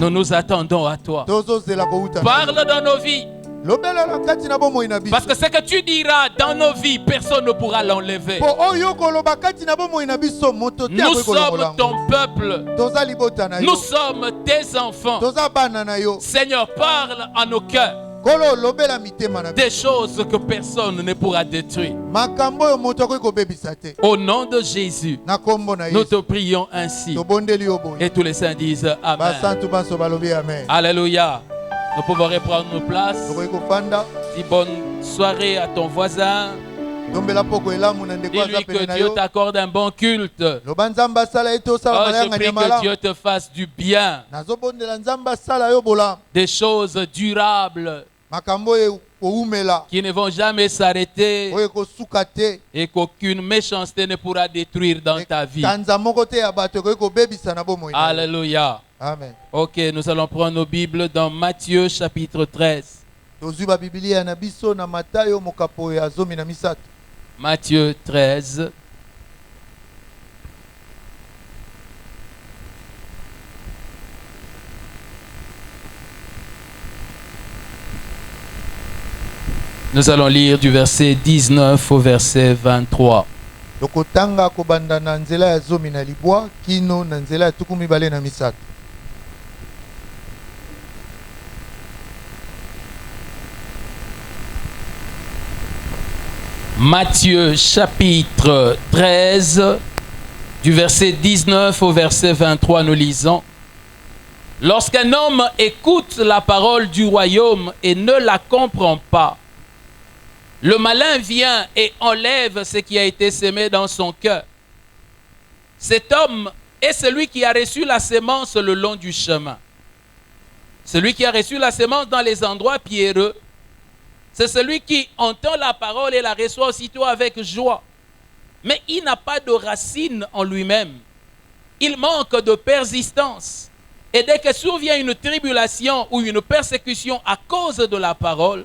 Nous nous attendons à toi. Parle dans nos vies. Parce que ce que tu diras dans nos vies, personne ne pourra l'enlever. Nous sommes ton peuple. Nous sommes tes enfants. Seigneur, parle à nos cœurs des choses que personne ne pourra détruire. Au nom de Jésus, nous te prions ainsi. Et tous les saints disent Amen. Alléluia. Nous pouvons reprendre nos places. Dis bonne soirée à ton voisin. Dis-lui que Dieu t'accorde un bon culte. Oh, je prie que Dieu te fasse du bien. Des choses durables qui ne vont jamais s'arrêter et qu'aucune méchanceté ne pourra détruire dans ta vie. Alléluia. Amen. Ok, nous allons prendre nos Bibles dans Matthieu chapitre 13. Matthieu 13. Nous allons lire du verset 19 au verset 23. Matthieu chapitre 13, du verset 19 au verset 23, nous lisons. Lorsqu'un homme écoute la parole du royaume et ne la comprend pas, le malin vient et enlève ce qui a été semé dans son cœur. Cet homme est celui qui a reçu la sémence le long du chemin. Celui qui a reçu la sémence dans les endroits pierreux, c'est celui qui entend la parole et la reçoit aussitôt avec joie. Mais il n'a pas de racine en lui-même. Il manque de persistance. Et dès que survient une tribulation ou une persécution à cause de la parole,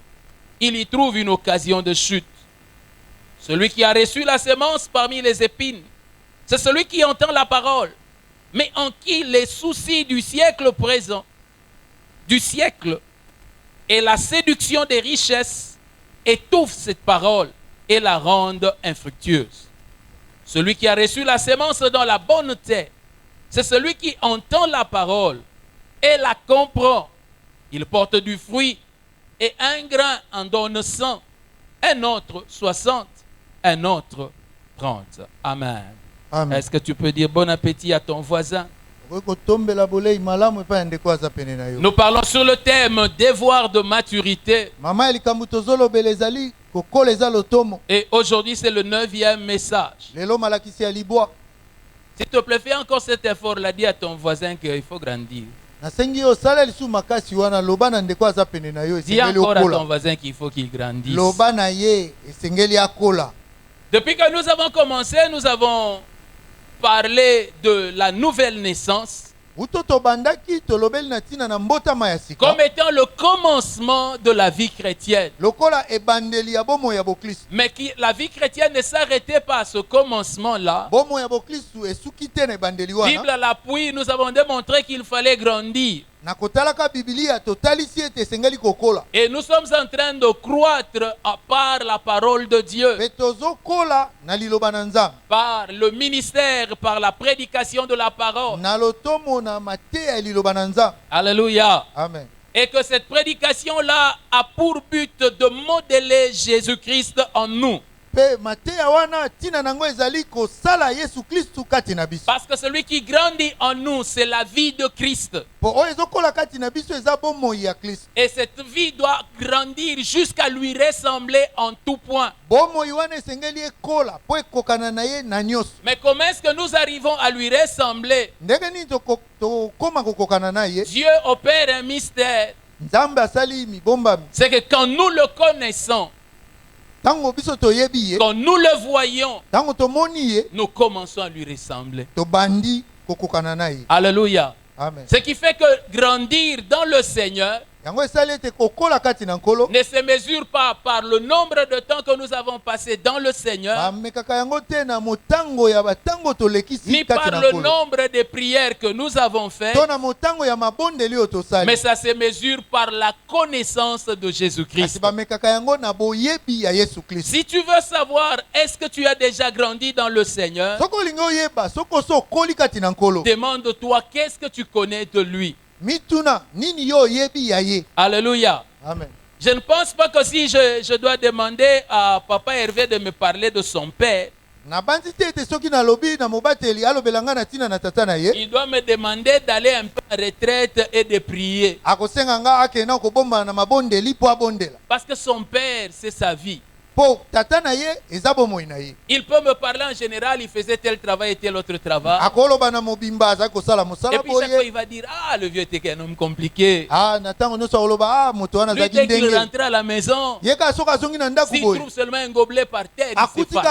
il y trouve une occasion de chute. Celui qui a reçu la sémence parmi les épines, c'est celui qui entend la parole, mais en qui les soucis du siècle présent, du siècle, et la séduction des richesses étouffent cette parole et la rendent infructueuse. Celui qui a reçu la sémence dans la bonne terre, c'est celui qui entend la parole et la comprend. Il porte du fruit et un grain en donne 100, un autre 60, un autre 30. Amen. Amen. Est-ce que tu peux dire bon appétit à ton voisin? Nous parlons sur le thème devoir de maturité. Et aujourd'hui, c'est le 9e message. S'il te plaît, fais encore cet effort-là. Dis à ton voisin qu'il faut grandir. Dis encore à ton voisin qu'il faut qu'il grandisse. Depuis que nous avons commencé, nous avons parlé de la nouvelle naissance comme étant le commencement de la vie chrétienne. Mais la vie chrétienne ne s'arrêtait pas à ce commencement-là. Bible à l'appui, nous avons démontré qu'il fallait grandir. Et nous sommes en train de croître par la parole de Dieu, par le ministère, par la prédication de la parole. Alléluia. Amen. Et que cette prédication-là a pour but de modeler Jésus-Christ en nous. Parce que celui qui grandit en nous, c'est la vie de Christ. Et cette vie doit grandir jusqu'à lui ressembler en tout point. Mais comment est-ce que nous arrivons à lui ressembler? Dieu opère un mystère. C'est que quand nous le connaissons, quand nous le voyons, nous commençons à lui ressembler. Alléluia. Ce qui fait que grandir dans le Seigneur ne se mesure pas par le nombre de temps que nous avons passé dans le Seigneur, ni par le nombre de prières que nous avons faites, mais ça se mesure par la connaissance de Jésus-Christ. Si tu veux savoir est-ce que tu as déjà grandi dans le Seigneur, demande-toi qu'est-ce que tu connais de lui. Alléluia. Amen. Je ne pense pas que si je dois demander à Papa Hervé de me parler de son père, il doit me demander d'aller un peu en retraite et de prier. Parce que son père, c'est sa vie. Il peut me parler en général, il faisait tel travail et tel autre travail. Et puis chaque fois il va dire, ah, le vieux était un homme compliqué. Lui, dès qu'il rentre à la maison, s'il trouve seulement un gobelet par terre, il se fâche.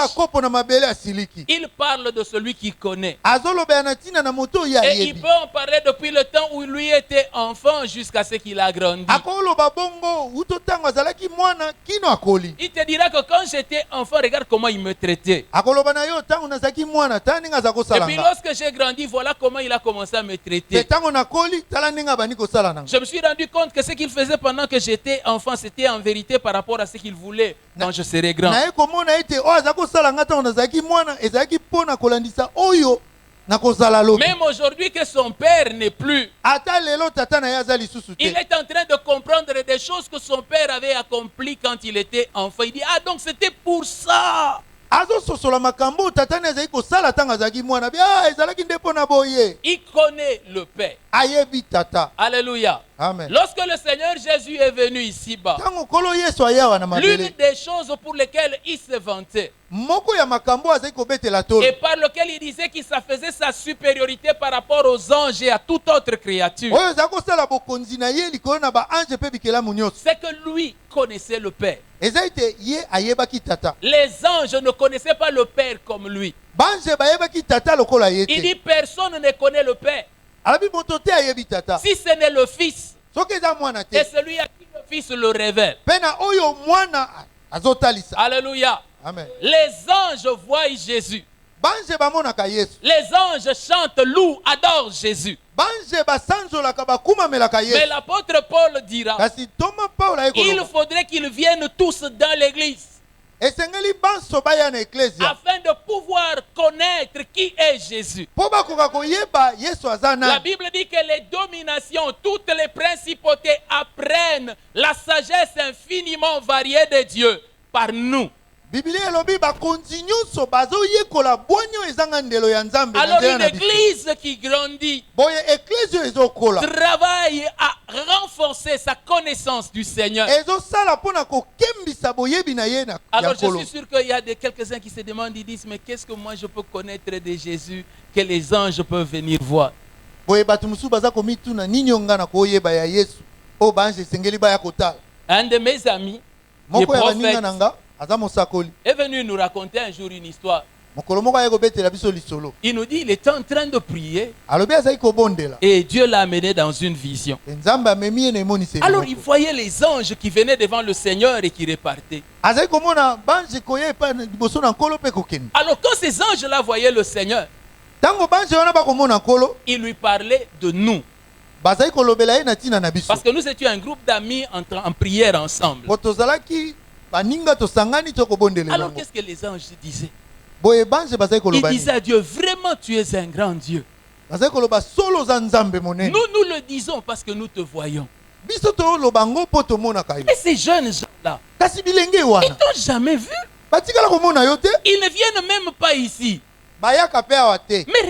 Il parle de celui qu'il connaît. Et il peut en parler depuis le temps où lui était enfant jusqu'à ce qu'il a grandi. Il te dira que quand j'étais enfant, regarde comment il me traitait. Et puis lorsque j'ai grandi, voilà comment il a commencé à me traiter. Je me suis rendu compte que ce qu'il faisait pendant que j'étais enfant, c'était en vérité par rapport à ce qu'il voulait quand je serai grand. Même aujourd'hui que son père n'est plus, il est en train de comprendre des choses que son père avait accomplies quand il était enfant. Il dit, ah, donc c'était pour ça. Il connaît le Père. Alléluia. Amen. Lorsque le Seigneur Jésus est venu ici-bas, l'une des choses pour lesquelles il se vantait et par lequel il disait qu'il faisait sa supériorité par rapport aux anges et à toute autre créature, c'est que lui connaissait le Père. Les anges ne connaissaient pas le Père comme lui. Il dit personne ne connaît le Père si ce n'est le Fils et celui à qui le Fils le révèle. Alléluia. Amen. Les anges voient Jésus. Les anges chantent, louent, adorent Jésus. Mais l'apôtre Paul dira, il faudrait qu'ils viennent tous dans l'église afin de pouvoir connaître qui est Jésus. La Bible dit que les dominations, toutes les principautés apprennent la sagesse infiniment variée de Dieu par nous. Alors une église qui grandit travaille à renforcer sa connaissance du Seigneur. Alors je suis sûr qu'il y a quelques-uns qui se demandent, ils disent, mais qu'est-ce que moi je peux connaître de Jésus que les anges peuvent venir voir? Un de mes amis, le prophète, est venu nous raconter un jour une histoire. Il nous dit il était en train de prier et Dieu l'a amené dans une vision. Alors il voyait les anges qui venaient devant le Seigneur et qui repartaient. Alors quand ces anges-là voyaient le Seigneur, il lui parlait de nous. Parce que nous étions un groupe d'amis en prière ensemble. Alors qu'est-ce que les anges disaient? Ils disaient à Dieu, vraiment tu es un grand Dieu. Nous le disons parce que nous te voyons. Et ces jeunes gens-là, ils t'ont jamais vu. Ils ne viennent même pas ici. Mais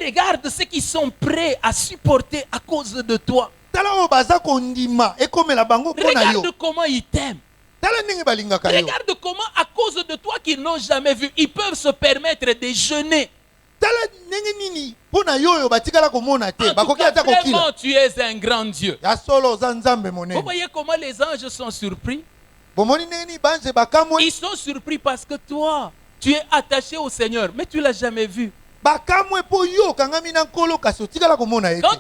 regarde ceux qui sont prêts à supporter à cause de toi. Regarde comment ils t'aiment. Regarde comment à cause de toi qu'ils n'ont jamais vu, ils peuvent se permettre de jeûner. Vraiment, tu es un grand Dieu. Vous voyez comment les anges sont surpris? Ils sont surpris parce que toi, tu es attaché au Seigneur, mais tu ne l'as jamais vu. Quand tu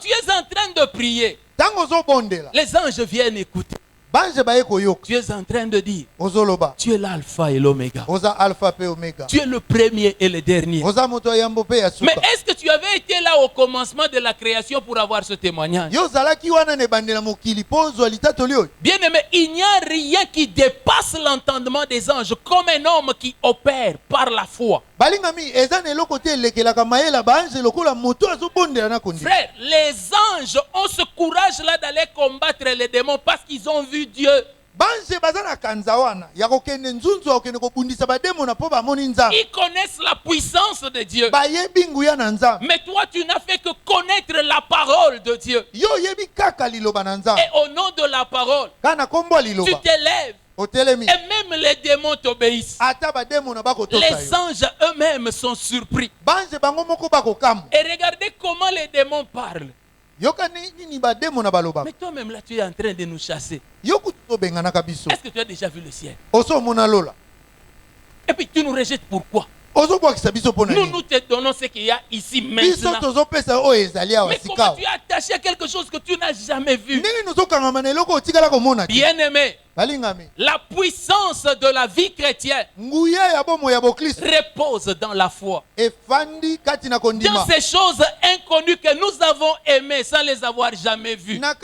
es en train de prier, les anges viennent écouter. Tu es en train de dire, tu es l'alpha et l'oméga. Tu es le premier et le dernier. Mais est-ce que tu avais été là au commencement de la création pour avoir ce témoignage? Bien aimé, il n'y a rien qui dépasse l'entendement des anges comme un homme qui opère par la foi. Frère, les anges ont ce courage-là d'aller combattre les démons parce qu'ils ont vu Dieu. Ils connaissent la puissance de Dieu. Mais toi, tu n'as fait que connaître la parole de Dieu. Et au nom de la parole, tu t'élèves. Et même les démons t'obéissent. Les anges eux-mêmes sont surpris. Et regardez comment les démons parlent. Mais toi-même là, tu es en train de nous chasser. Est-ce que tu as déjà vu le ciel? Et puis tu nous rejettes pourquoi? Nous te donnons ce qu'il y a ici maintenant. Mais comment tu es attaché à quelque chose que tu n'as jamais vu? Bien aimé, la puissance de la vie chrétienne repose dans la foi. Dans ces choses inconnues que nous avons aimées sans les avoir jamais vues. Là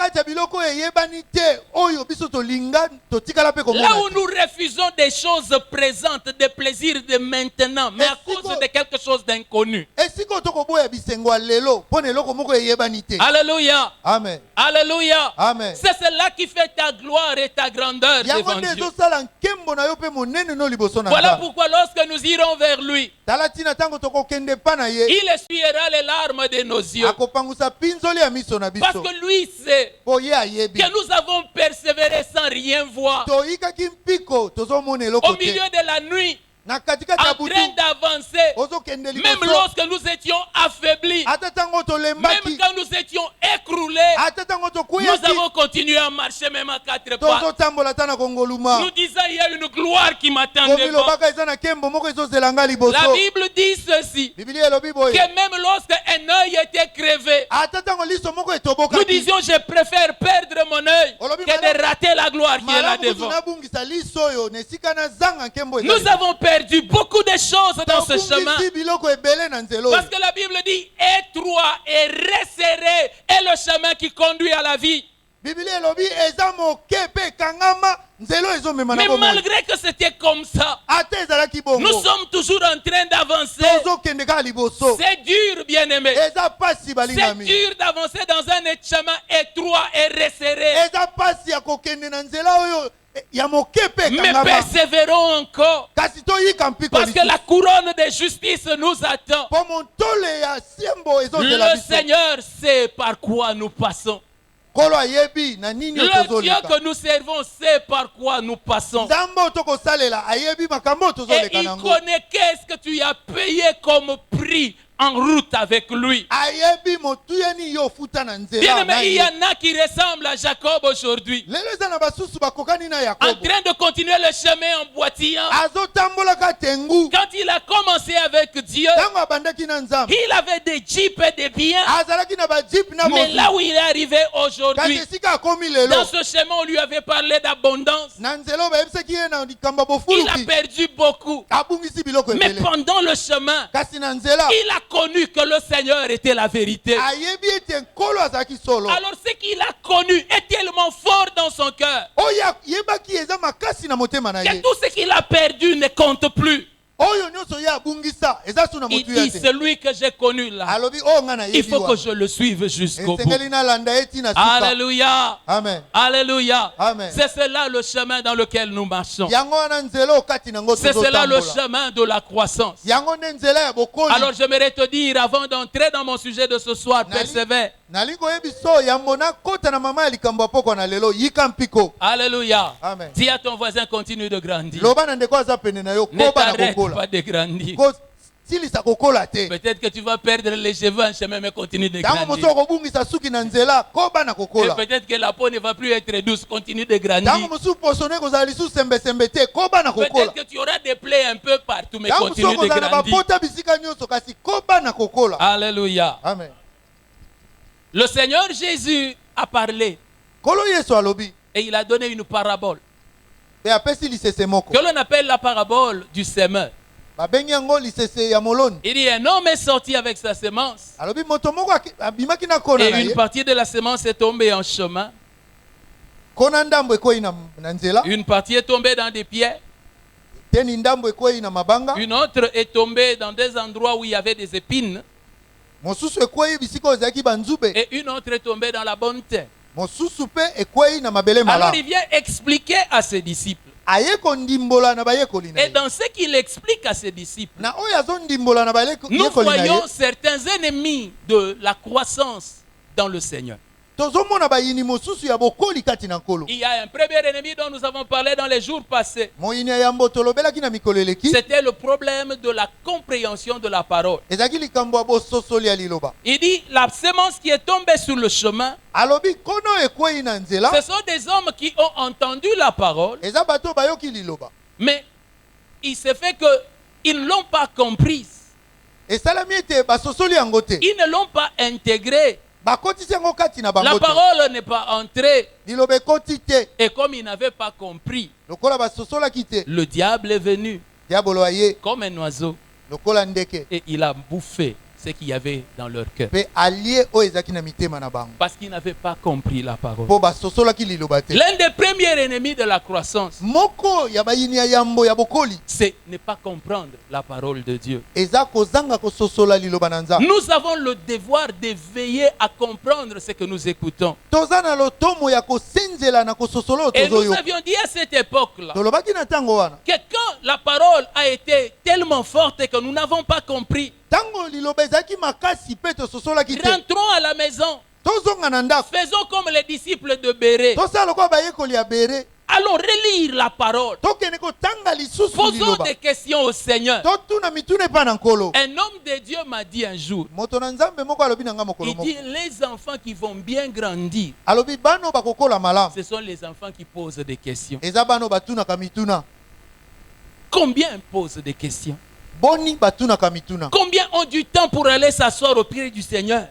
où nous refusons des choses présentes, des plaisirs de maintenant, mais à cause de quelque chose d'inconnu. Alléluia. Amen. Alléluia. Amen. C'est cela qui fait ta gloire et ta grandeur devant Dieu. Voilà pourquoi lorsque nous irons vers lui, il essuiera les larmes de nos yeux. Parce que lui sait que nous avons persévéré sans rien voir. Au milieu de la nuit, en train d'avancer, même lorsque nous étions affaiblis, même quand nous étions écroulés, nous avons continué à marcher même à quatre pas. Nous disons il y a une gloire qui m'attend devant. La Bible dit ceci, que même lorsqu'un œil était crevé, nous disions je préfère perdre mon œil que de rater la gloire qui est là devant. Nous avons perdu beaucoup de choses dans ce chemin. Parce que la Bible dit étroit et resserré est le chemin qui conduit à la vie. Mais malgré que c'était comme ça, nous sommes toujours en train d'avancer. C'est dur, bien aimé. C'est dur d'avancer dans un chemin étroit et resserré. Mais persévérons encore. Parce que la couronne de justice nous attend. Le Seigneur sait par quoi nous passons. Le Dieu que nous servons sait par quoi nous passons. Et il connaît qu'est-ce que tu as payé comme prix en route avec lui. Bien aimé, il y en a qui ressemblent à Jacob aujourd'hui, en train de continuer le chemin en boitillant. Quand il a commencé avec Dieu, il avait des jeeps et des biens. Mais là où il est arrivé aujourd'hui, dans ce chemin on lui avait parlé d'abondance, il a perdu beaucoup. Mais pendant le chemin, il a connu que le Seigneur était la vérité. Alors ce qu'il a connu est tellement fort dans son cœur que tout ce qu'il a perdu ne compte plus. Il dit, celui que j'ai connu là, il faut que je le suive jusqu'au bout. Alléluia. Amen. Alléluia. Amen. C'est cela le chemin dans lequel nous marchons. C'est cela le chemin de la croissance. Alors j'aimerais te dire, avant d'entrer dans mon sujet de ce soir, persévère. Alléluia. Amen. Dis à ton voisin, continue de grandir. Ne t'arrête pas de grandir. Peut-être que tu vas perdre les cheveux en chemin, mais continue de grandir. Et peut-être que la peau ne va plus être douce, continue de grandir. Peut-être que tu auras des plaies un peu partout, mais continue de grandir. Alléluia. Amen. Le Seigneur Jésus a parlé et il a donné une parabole que l'on appelle la parabole du semeur. Il dit, un homme est sorti avec sa semence et une partie de la semence est tombée en chemin. Une partie est tombée dans des pierres. Une autre est tombée dans des endroits où il y avait des épines. Et une autre est tombée dans la bonne terre. Alors il vient expliquer à ses disciples. Et dans ce qu'il explique à ses disciples, nous voyons certains ennemis de la croissance dans le Seigneur. Il y a un premier ennemi dont nous avons parlé dans les jours passés. C'était le problème de la compréhension de la parole. Il dit, la semence qui est tombée sur le chemin, ce sont des hommes qui ont entendu la parole, mais il s'est fait qu'ils ne l'ont pas comprise. Ils ne l'ont pas intégrée. La parole n'est pas entrée. Et comme il n'avait pas compris, le diable est venu comme un oiseau et il a bouffé ce qu'il y avait dans leur cœur. Parce qu'ils n'avaient pas compris la parole. L'un des premiers ennemis de la croissance, c'est ne pas comprendre la parole de Dieu. Nous avons le devoir de veiller à comprendre ce que nous écoutons. Et nous avions dit à cette époque-là que quand la parole a été tellement forte que nous n'avons pas compris, rentrons à la maison. Faisons comme les disciples de Béré. Allons relire la parole. Posons des questions au Seigneur. Un homme de Dieu m'a dit un jour, il dit, les enfants qui vont bien grandir, ce sont les enfants qui posent des questions. Combien posent des questions? Combien ont du temps pour aller s'asseoir au pied du Seigneur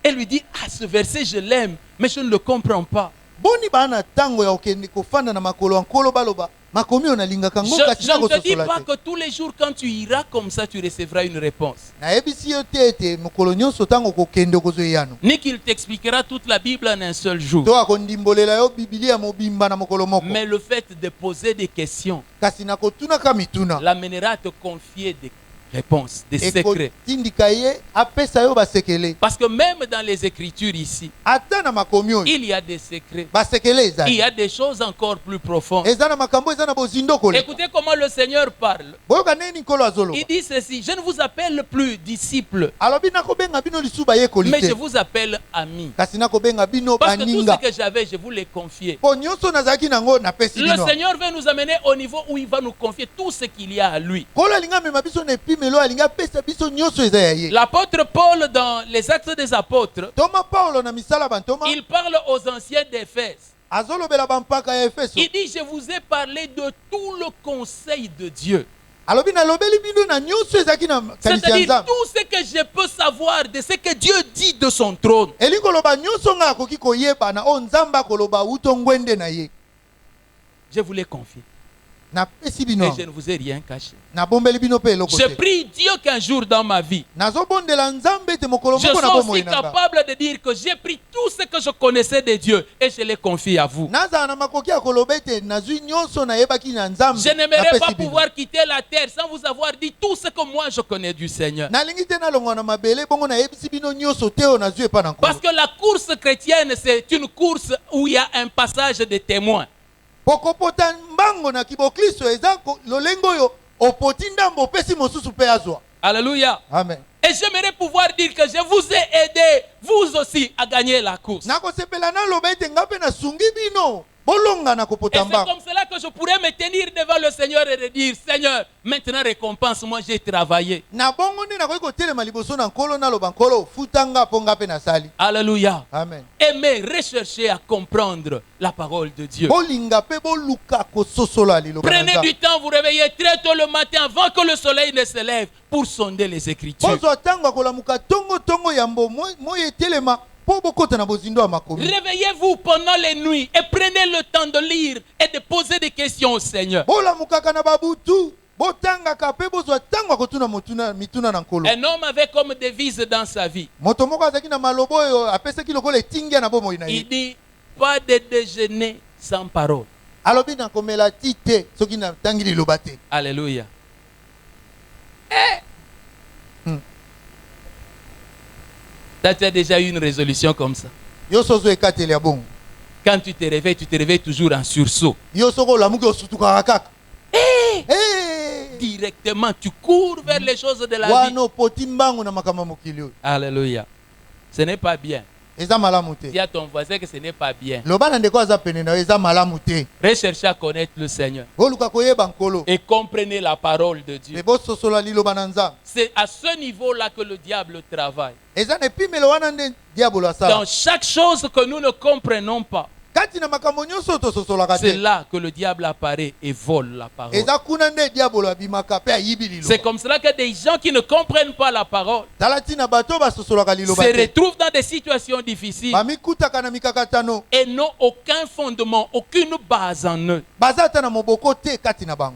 et lui dire, ah, ce verset je l'aime, mais je ne le comprends pas. Je ne te dis pas que tous les jours quand tu iras comme ça, tu recevras une réponse. Ni qu'il t'expliquera toute la Bible en un seul jour. Mais le fait de poser des questions l'amènera à te confier des réponses, des secrets. Parce que même dans les Écritures ici, il y a des secrets. Il y a des choses encore plus profondes. Écoutez comment le Seigneur parle. Il dit ceci, je ne vous appelle plus disciples, mais je vous appelle amis. Parce que tout ce que j'avais, je vous l'ai confié. Le Seigneur veut nous amener au niveau où il va nous confier tout ce qu'il y a à lui. L'apôtre Paul dans les Actes des Apôtres, il parle aux anciens d'Éphèse. Il dit, je vous ai parlé de tout le conseil de Dieu. C'est-à-dire tout ce que je peux savoir de ce que Dieu dit de son trône. Je vous l'ai confié. Et je ne vous ai rien caché. Je Je prie Dieu qu'un jour dans ma vie, je sois aussi capable de dire que j'ai pris tout ce que je connaissais de Dieu et je les confie à vous. Je n'aimerais pas pouvoir quitter la terre sans vous avoir dit tout ce que moi je connais du Seigneur. Parce que la course chrétienne, c'est une course où il y a un passage de témoins. Alléluia. Amen. Et j'aimerais pouvoir dire que je vous ai aidé, vous aussi, à gagner la course. Et c'est comme cela que je pourrais me tenir devant le Seigneur et de dire, Seigneur, maintenant récompense-moi, j'ai travaillé. Alléluia. Amen. Aimez, recherchez à comprendre la parole de Dieu. Prenez du temps, vous réveillez très tôt le matin avant que le soleil ne se lève pour sonder les Écritures. Réveillez-vous pendant les nuits et prenez le temps de lire et de poser des questions au Seigneur. Un homme avait comme devise dans sa vie, il dit, pas de déjeuner sans parole. Alléluia. Tu as déjà eu une résolution comme ça. Quand tu te réveilles toujours en sursaut. Directement, tu cours vers les choses de la vie. Alléluia. Ce n'est pas bien. Dis à ton voisin que ce n'est pas bien. Recherchez à connaître le Seigneur. Et comprenez la parole de Dieu. C'est à ce niveau-là que le diable travaille. Dans chaque chose que nous ne comprenons pas, c'est là que le diable apparaît et vole la parole. C'est comme cela que des gens qui ne comprennent pas la parole se retrouvent dans des situations difficiles et n'ont aucun fondement, aucune base en eux.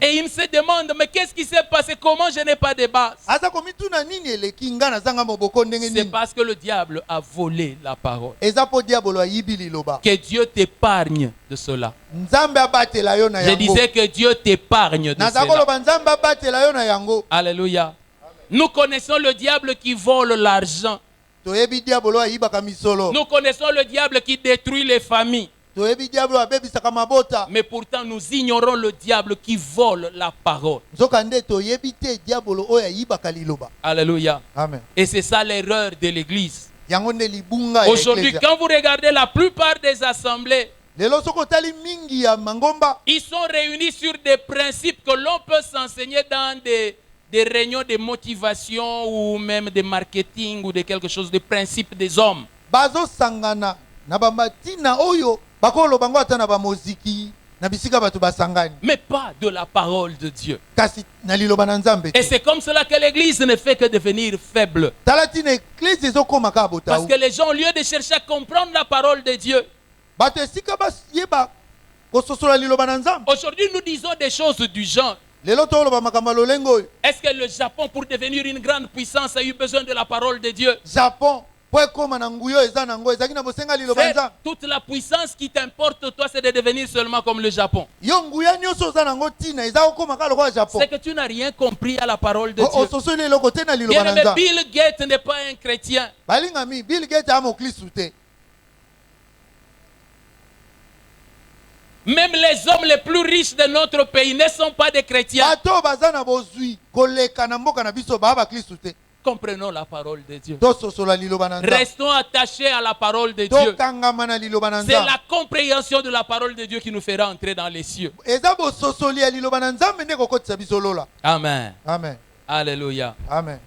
Et ils se demandent, mais qu'est-ce qui s'est passé? Comment je n'ai pas de base? C'est parce que le diable a volé la parole. Que Dieu t'épargne de cela. Je disais que Dieu t'épargne de cela. Alléluia. Nous connaissons le diable qui vole l'argent. Nous connaissons le diable qui détruit les familles. Mais pourtant nous ignorons le diable qui vole la parole. Alléluia. Amen. Et c'est ça l'erreur de l'église. Aujourd'hui, quand vous regardez la plupart des assemblées, ils sont réunis sur des principes que l'on peut s'enseigner dans des réunions de motivation ou même de marketing ou de quelque chose, de principes des hommes. Mais pas de la parole de Dieu. Et c'est comme cela que l'église ne fait que devenir faible. Parce que les gens, au lieu de chercher à comprendre la parole de Dieu, aujourd'hui nous disons des choses du genre. Est-ce que le Japon, pour devenir une grande puissance, a eu besoin de la parole de Dieu? Toute la puissance qui t'importe, toi, c'est de devenir seulement comme le Japon. C'est que tu n'as rien compris à la parole de Dieu. Bien-aimé, Bill Gates n'est pas un chrétien. Même les hommes les plus riches de notre pays ne sont pas des chrétiens. Comprenons la parole de Dieu. Restons attachés à la parole de Dieu. C'est la compréhension de la parole de Dieu qui nous fera entrer dans les cieux. Amen. Amen. Alléluia. Amen.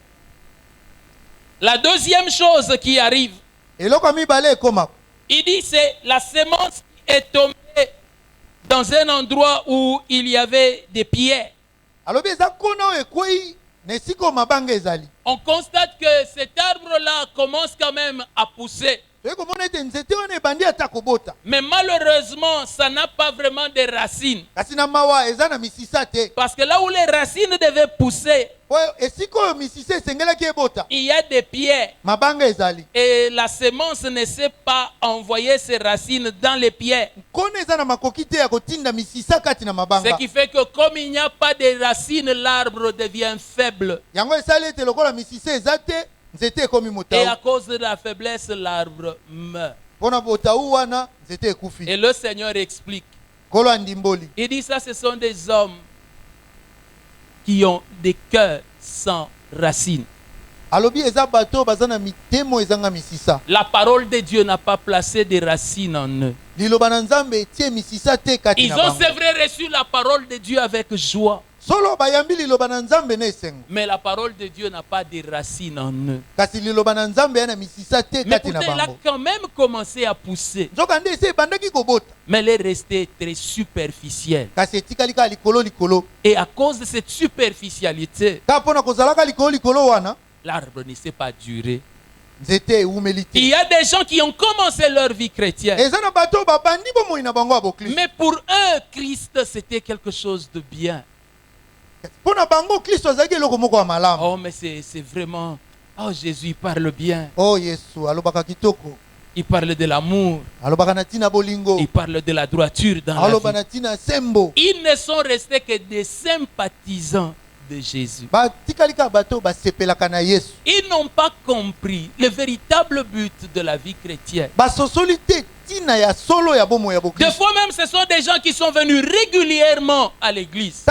La deuxième chose qui arrive, il dit c'est la semence qui est tombée dans un endroit où il y avait des pierres. On constate que cet arbre-là commence quand même à pousser. Mais malheureusement, ça n'a pas vraiment de racines. Parce que là où les racines devaient pousser, il y a des pierres. Et la semence ne sait pas envoyer ses racines dans les pierres. Ce qui fait que comme il n'y a pas de racines, l'arbre devient faible. Et à cause de la faiblesse, l'arbre meurt. Et le Seigneur explique. Il dit ça, ce sont des hommes qui ont des cœurs sans racines. La parole de Dieu n'a pas placé des racines en eux. Ils ont, c'est vrai, reçu la parole de Dieu avec joie. Mais la parole de Dieu n'a pas de racines en eux. Mais pourtant, il a quand même commencé à pousser. Mais elle est restée très superficielle. Et à cause de cette superficialité, l'arbre ne s'est pas duré. Il y a des gens qui ont commencé leur vie chrétienne. Mais pour eux, Christ, c'était quelque chose de bien. Oh, mais c'est vraiment... Oh, Jésus, il parle bien. Il parle de l'amour. Il parle de la droiture dans la vie. Ils ne sont restés que des sympathisants de Jésus. Ils n'ont pas compris le véritable but de la vie chrétienne. Des fois même, ce sont des gens qui sont venus régulièrement à l'église.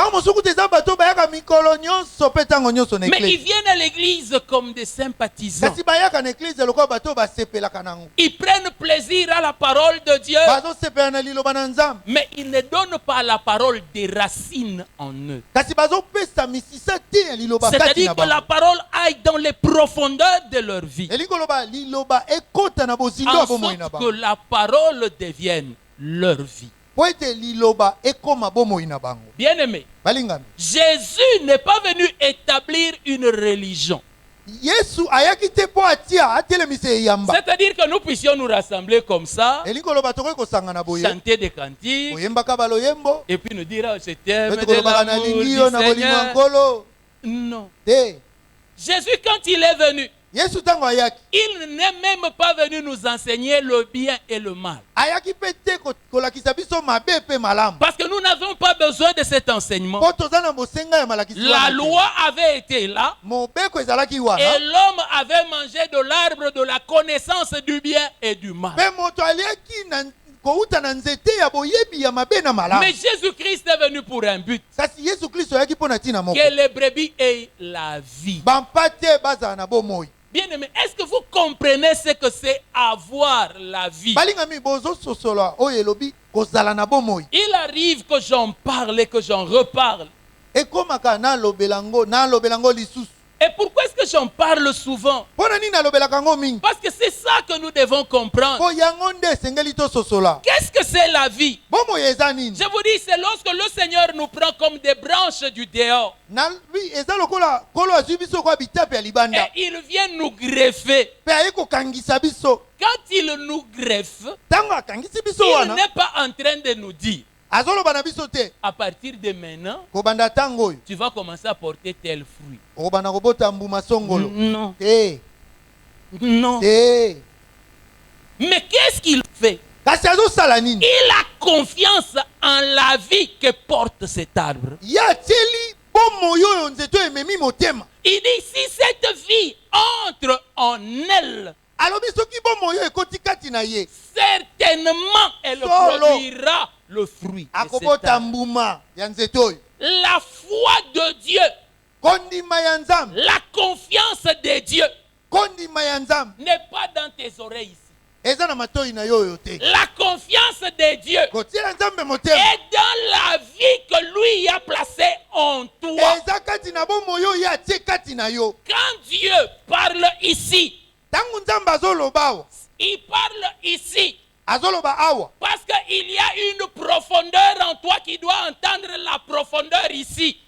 Mais ils viennent à l'église comme des sympathisants. Ils prennent plaisir à la parole de Dieu. Mais ils ne donnent pas la parole des racines en eux. C'est-à-dire que la parole aille dans les profondeurs de leur vie. En sorte que la parole devienne leur vie. Bien-aimé, Jésus n'est pas venu établir une religion. C'est-à-dire que nous puissions nous rassembler comme ça, chanter des cantiques, et puis nous dire je t'aime de l'amour du Seigneur. Non. Jésus, quand il est venu, il n'est même pas venu nous enseigner le bien et le mal. Parce que nous n'avons pas besoin de cet enseignement. La loi avait été là et l'homme avait mangé de l'arbre de la connaissance du bien et du mal. Mais Jésus-Christ est venu pour un but. Que les brebis aient la vie. Bien-aimé, est-ce que vous comprenez ce que c'est avoir la vie? Il arrive que j'en parle et que j'en reparle. Et pourquoi est-ce que j'en parle souvent? Parce que c'est ça que nous devons comprendre. Qu'est-ce que c'est la vie? Je vous dis, c'est lorsque le Seigneur nous prend comme des branches du dehors. Et il vient nous greffer. Quand il nous greffe, il n'est pas en train de nous dire à partir de maintenant, tu vas commencer à porter tel fruit. Non. Non. Mais qu'est-ce qu'il fait? Il a confiance en la vie que porte cet arbre. Il dit si cette vie entre en elle, certainement elle produira le fruit. La foi de Dieu, la confiance de Dieu n'est pas dans tes oreilles ici. La confiance de Dieu est dans la vie que lui a placée en toi. Quand Dieu parle ici, il parle ici parce qu'il y a une profondeur en toi qui doit entendre la profondeur ici.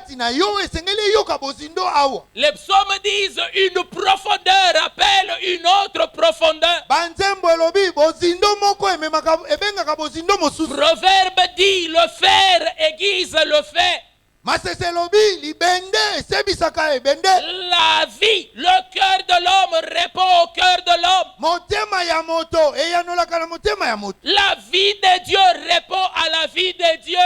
kati na yo esengeli yoka bozindo awa. Les psaumes disent une profondeur appelle une autre profondeur. Banzembo elobi bozindo moko ememaka ebengaka bozindo mosusu. Proverbe dit le fer aiguise le fer. Masese elobi libende esebisaka ebende. La vie, le cœur de l'homme répond au cœur de l'homme. Motema ya moto eyanolaka na motema ya moto. La vie de Dieu répond à la vie de Dieu.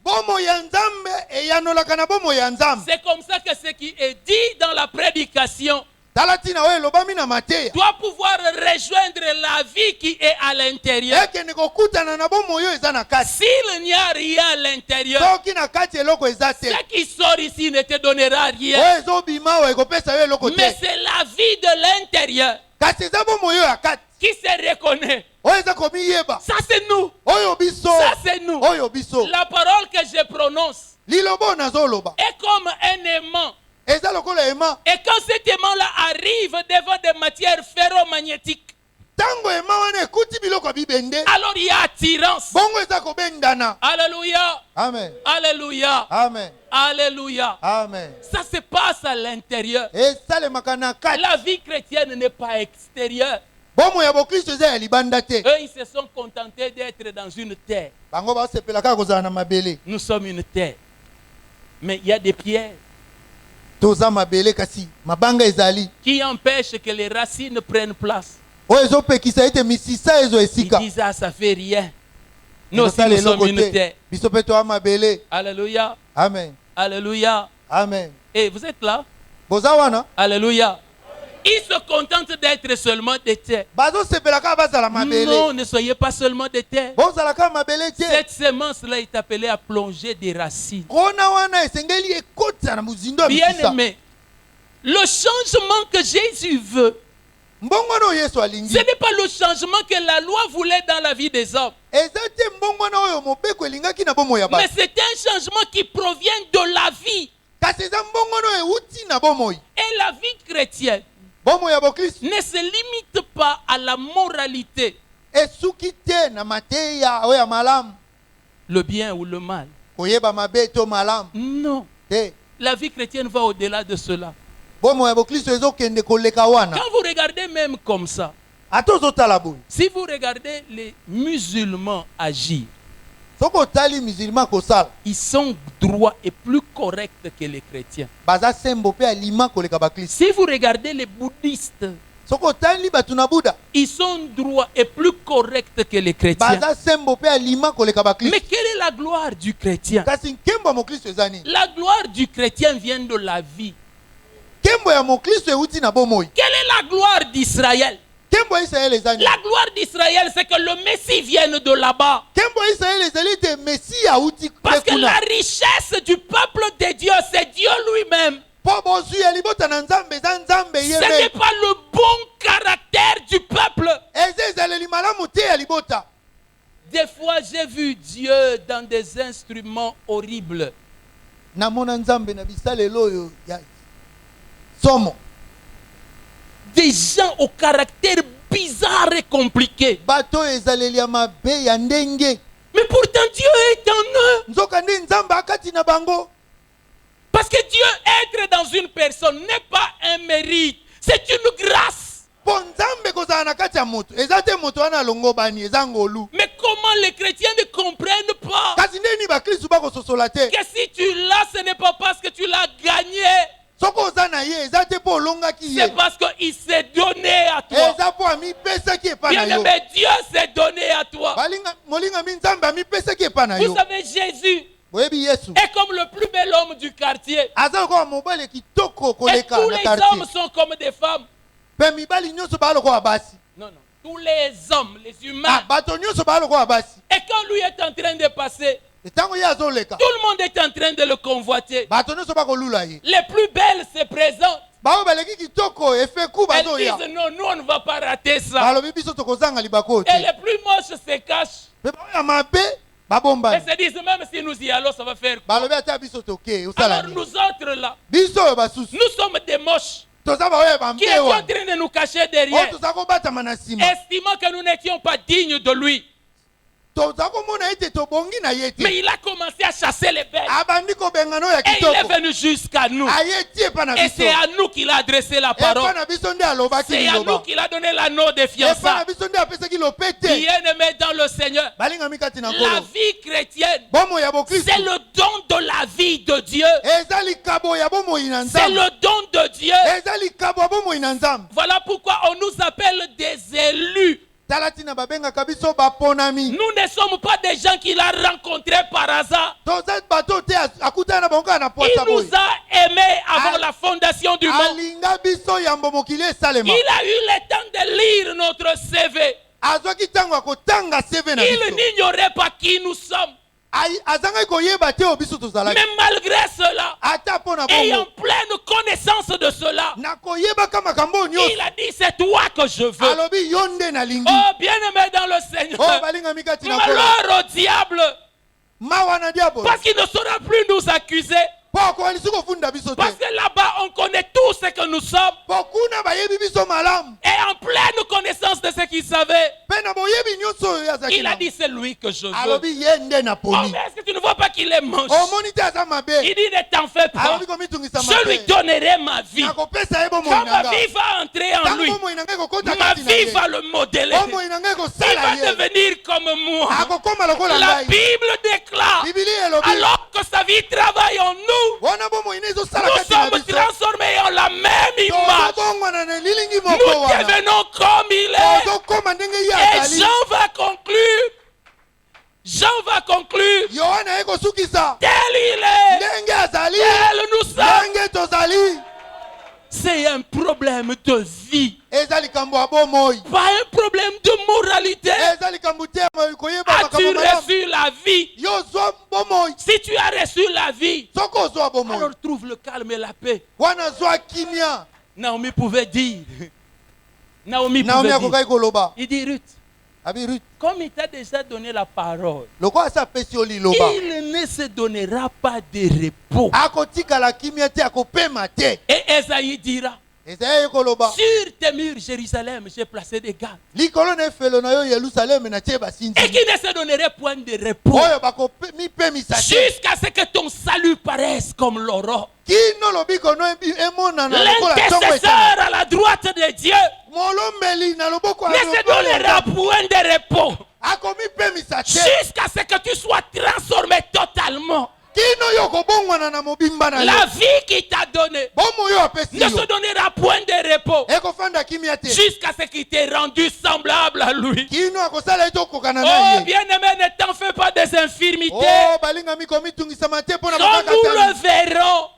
Bomo ya nzambe eyanolaka na bomo ya nzambe. C'est comme ça que ce qui est dit dans la prédication Talatina oyo elobami na Mateya. doit pouvoir rejoindre la vie qui est à l'intérieur. Ekende kokutana na bomo oyo eza na kati. S'il n'y a rien à l'intérieur, Soki na kati eloko eza te. ce qui sort ici ne te donnera rien. Oyo ezobima oyo ekopesa yo eloko te. Mais c'est la vie de l'intérieur Kasi eza bomo oyo ya kati. qui se reconnaît. Oyo eza komiyeba. Ça c'est nous. Oyo biso. Ça c'est nous. Oyo biso. La parole que je prononce Lilobo nazoloba. est comme un aimant. Eza lokola ema. Et quand cet aimant-là arrive devant des matières ferromagnétiques, Tango ema wana ekuti biloko ya bibende. alors il y a attirance. Bongo eza kobendana. Alléluia. Amen. Alléluia. Amen. Alléluia. Amen. Ça se passe à l'intérieur. Esalemaka na kati. La vie chrétienne n'est pas extérieure. Bomo ya bokristo eza ya libanda te. Eux, ils se sont contentés d'être dans une terre. Bango basepelaka kozala na mabele. Nous sommes une terre. Mais il y a des pierres Toza mabele kasi mabanga ezali. qui empêchent que les racines prennent place. Oyo ezopekisa ete misisa ezo Ils esika. disent, ah, ça fait rien. Nous aussi, Ezosala nous sommes eloko une te. terre. Biso pe toa mabele. Alléluia. Amen. Alléluia. Amen. Et vous êtes là? Boza wana Alléluia. Ils se contentent d'être seulement des terres. bazosepelaka bazala mabele. Non, ne soyez pas seulement des terres. Bozalaka mabele te. Cette semence-là est appelée à plonger des racines. Kona wana esengeli ekotisa na muzindo ya misisa. Bien-aimé, le changement que Jésus veut, Mbongo no Yesu alingi. ce n'est pas le changement que la loi voulait dans la vie des hommes. Eza te mbongo na oyo mobeko elingaki na bomo ya Mais bato. c'est un changement qui provient de la vie. Kasi eza mbongo no euti na bomoi. Et la vie chrétienne Bomo ya bokristo ne se limite pas à la moralité, esuki te na mateya oyo ya malamu. le bien ou le mal. Koyeba mabe to malamu Non. te. La vie chrétienne va au-delà de cela. Bomo ya bokristo ezokende koleka wana. Quand vous regardez même comme ça, Ata ozotala boye. si vous regardez les musulmans agir, Soki otali musulman kosala ils sont droits et plus corrects que les chrétiens. baza sembo pe alima koleka bakristo. Si vous regardez les bouddhistes, Soki otali bato na Buda ils sont droits et plus corrects que les chrétiens. baza sembo pe alima koleka bakristo. Mais quelle est la gloire du chrétien? Kasi nkembo ya mokristo eza nini? La gloire du chrétien vient de la vie. Nkembo ya mokristo euti na bomoi. Quelle est la gloire d'Israël? Nkembo ya Israeli eza nini? La gloire d'Israël, c'est que le Messie vienne de là-bas. Nkembo ya Israeli ezali te Messi auti Parce que la kuna. richesse du peuple de Dieu, c'est Dieu lui-même. Po bozwi ya libota na Nzambe eza Nzambe Ce n'est yebe. pas le bon caractère du peuple. Eza ezaleli malamu te ya libota. Des fois, j'ai vu Dieu dans des instruments horribles. Namona Nzambe na bisalelo oyo ya somo. Des gens au caractère bizarre et compliqué. Bato ezaleli ya mabe ya ndenge. Mais pourtant, Dieu est en eux. Nzoka nde Nzambe akati na bango. Parce que Dieu, être dans une personne n'est pas un mérite. C'est une grâce. Po Nzambe kozala na kati ya moto. Eza te moto wana alongo bani eza ngolu. Mais comment les chrétiens ne comprennent pas Kasi ndeni bakristo bakososola te. que si tu l'as, ce n'est pas parce que tu l'as gagné. Soko oza na ye eza te po olongaki ye. C'est parce qu'il s'est donné à toi. Eza po amipesaki epa na Bien yo. aimé, Dieu s'est donné à toi. Molinga mi Nzambe amipesaki epa na Vous yo. savez, Jésus Boyebi Yesu. est comme le plus bel homme du quartier. Aza lokola mobali kitoko Et koleka tous na les quartier. hommes sont comme des femmes. Pe mibali nyonso baa lokola basi. Non, non. Tous les hommes, les humains. Bato nyonso baa lokola basi. Et quand lui est en train de passer, Etango ye azoleka. tout le monde est en train de le convoiter. Bato nyonso bakolula ye. Les plus belles se présentent. Bao baleki kitoko efeku Elles bazoya. disent non, nous on ne va pas rater ça. Balobi biso tokozanga libako Et te. les plus moches se cachent. Pe baoya mabe Et babombani. se disent même si nous y allons, ça va faire quoi? Balobi ata biso toke osala Alors nini. nous autres là, Biso oyo basusu. nous sommes des moches Toza baoya qui étions en bambewa. train de nous cacher Oyo derrière, toza kobatama na nsima. estimant que nous n'étions pas dignes de lui. Mais il a commencé à chasser les bêtes. abandi kobenga no ya Et il est kitoko venu jusqu'à nous. ayeti epa na Et biso c'est à nous qu'il a adressé la parole. epa na biso nde alobaki C'est à nous liloba qu'il a donné l'anneau de epa na fiançailles. biso nde apesaki lopete Bien-aimé dans le Seigneur, balingami kati na la nkolo vie chrétienne, bomo ya bokristo c'est le don de la vie de Dieu. eza likabo ya bomoi na C'est nzambe le don de Dieu. eza likabo ya bomoi na nzambe Voilà pourquoi on nous appelle des élus. tala tina babengaka biso baponami Nous ne sommes pas des gens qu'il a rencontrés par hasard. toza bato te akutana na bango kaka na Il pwasa nous boye a aimés avant la fondation du monde. alinga biso yambo mokili esalema Il a eu le temps de lire notre CV. azwaki ntango ya kotanga seve na Il biso n'ignorait pas qui nous sommes. azangaki koyeba te oyo biso tozalaki Mais malgré cela, ata mpo na ayant bongo pleine connaissance de cela, na koyebaka makambo oyo nyonso il a dit c'est toi que je veux. alobi yo nde nalingi Oh, bien-aimé dans le Seigneur, oyo balingami kati na nkolo malheur au diable, mawa na diabolo parce qu'il ne saura plus nous accuser. mpo akokanisi kofunda biso te Parce que là-bas, on connaît tout ce que nous sommes. mpo kuna bayebi biso malamu Et en pleine connaissance de ce qu'il savait, mpe na boyebi nyonso oyo azalaki il a na dit c'est lui que je veux. alobi ye nde na Oh, poni mais est-ce que tu ne vois pas qu'il est moche? omoni te aza mabe Il dit ne t'en fais pas. alobi komitungisa Je lui mabe donnerai ma vie. nakopesa ye bomoi Quand na ma nga vie va entrer en ntango lui, bomoi na ngai kokota ma kati na vie ye va le modeler. bomoi na ngai Il kosala va ye devenir comme moi. akokoma lokola La ngai Bible déclare, bibili elobi alors que sa vie travaille en nous, wana bomoi na ezosala nous kati na sommes biso transformés en la même image. tozobongwana na lilingi Nous moko wana devenons comme il est. tozokoma ndenge ye Et azali Jean va conclure. Jean va conclure. yohana ye kosukisa Tel il est. ndenge azali Tel nous sommes. ndenge tozali C'est un problème de vie. eza likambo ya bomoi Pas un problème de moralité. eza likambo te ya koyeba As-tu makambo malamu reçu la vie? yo zwa bomoi Si tu as reçu la vie, soki ozwa bomoi alors trouve le calme et la paix. wana zwa kimia Naomi pouvait dire. Naomi naomi pouvait dire. akokaki koloba Il dit Ruth, abi rut comme il t'a déjà donné la parole, lokola asi apesi yo liloba il ne se donnera pas de repos. akotikala kimia te akopema te Et Esaïe dira, ezaya ye koloba sur tes murs, Jérusalem, j'ai placé des gardes. likolo na efelo na yo yelusalemi natie basinzi Et qui ne se donnerait point de repos. oyo bakomipemisa te Jusqu'à ce que ton salut paraisse comme l'aurore. kino lobiko no emonana lokola ntongo esana L'intercesseur à la droite de Dieu molombeli na loboko ya ne se loboko ya donnera Nzambe. point de repos. akomipemisa te Jusqu'à ce que tu sois transformé totalement. kino yo kobongwana na mobimba na La yo vie qui t'a donné bomo oyo apesi ne se yo donnera point de repos. ekofanda kimia te Jusqu'à ce qu'il t'ait rendu semblable à lui. kino akosala ye tokokana Oh, na ye bien-aimé, ne t'en fais pas des infirmités. o balingami komitungisama te mpo na Quand nous le bakakatani verrons,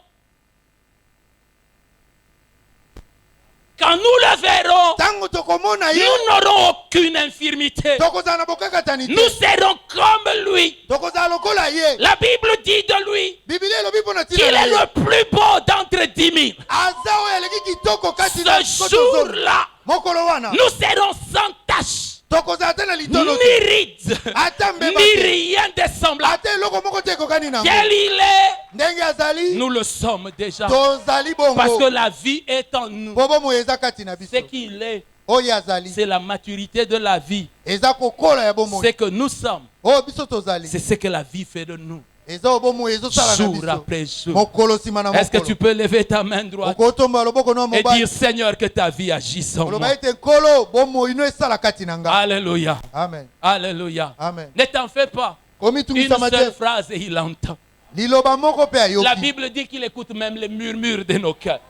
quand nous le verrons, ntango tokomona ye nous n'aurons aucune infirmité. tokozala na bokakatani Nous te serons comme lui. tokozala lokola ye La Bible dit de lui biblia elobi mpo na qu'il ntina na est ye le plus beau d'entre 10 000. aza oyo aleki kitoko kati na Ce jour-là, mokolo wana nous serons sans tache, tokozala te na litono ni te rides, ata mbeba ni te rien de semblable. ata eloko moko te ekokani nango Quel il est, ndenge azali nous le sommes déjà. tozali Parce que bongo la vie est en nous. po bomoi eza kati na Ce biso qu'il est, oyo azali c'est la maturité de la vie. eza kokola ya bomoi Ce que nous sommes, oyo biso tozali c'est ce que la vie fait de nous. eza oyo bomoi ezosala na Jour biso après jour. mokolo nsima na Est-ce que tu mokolo peux lever ta main droite okotomba loboko no et mobali dire Seigneur que ta vie agisse en moi. oloba ete nkolo bomoi no esala kati na nga Alléluia. amen Alléluia. amen Ne t'en fais pas. Une komitungisama seule te phrase et il entend. liloba moko mpe La ayoki Bible dit qu'il écoute même les murmures de nos cœurs.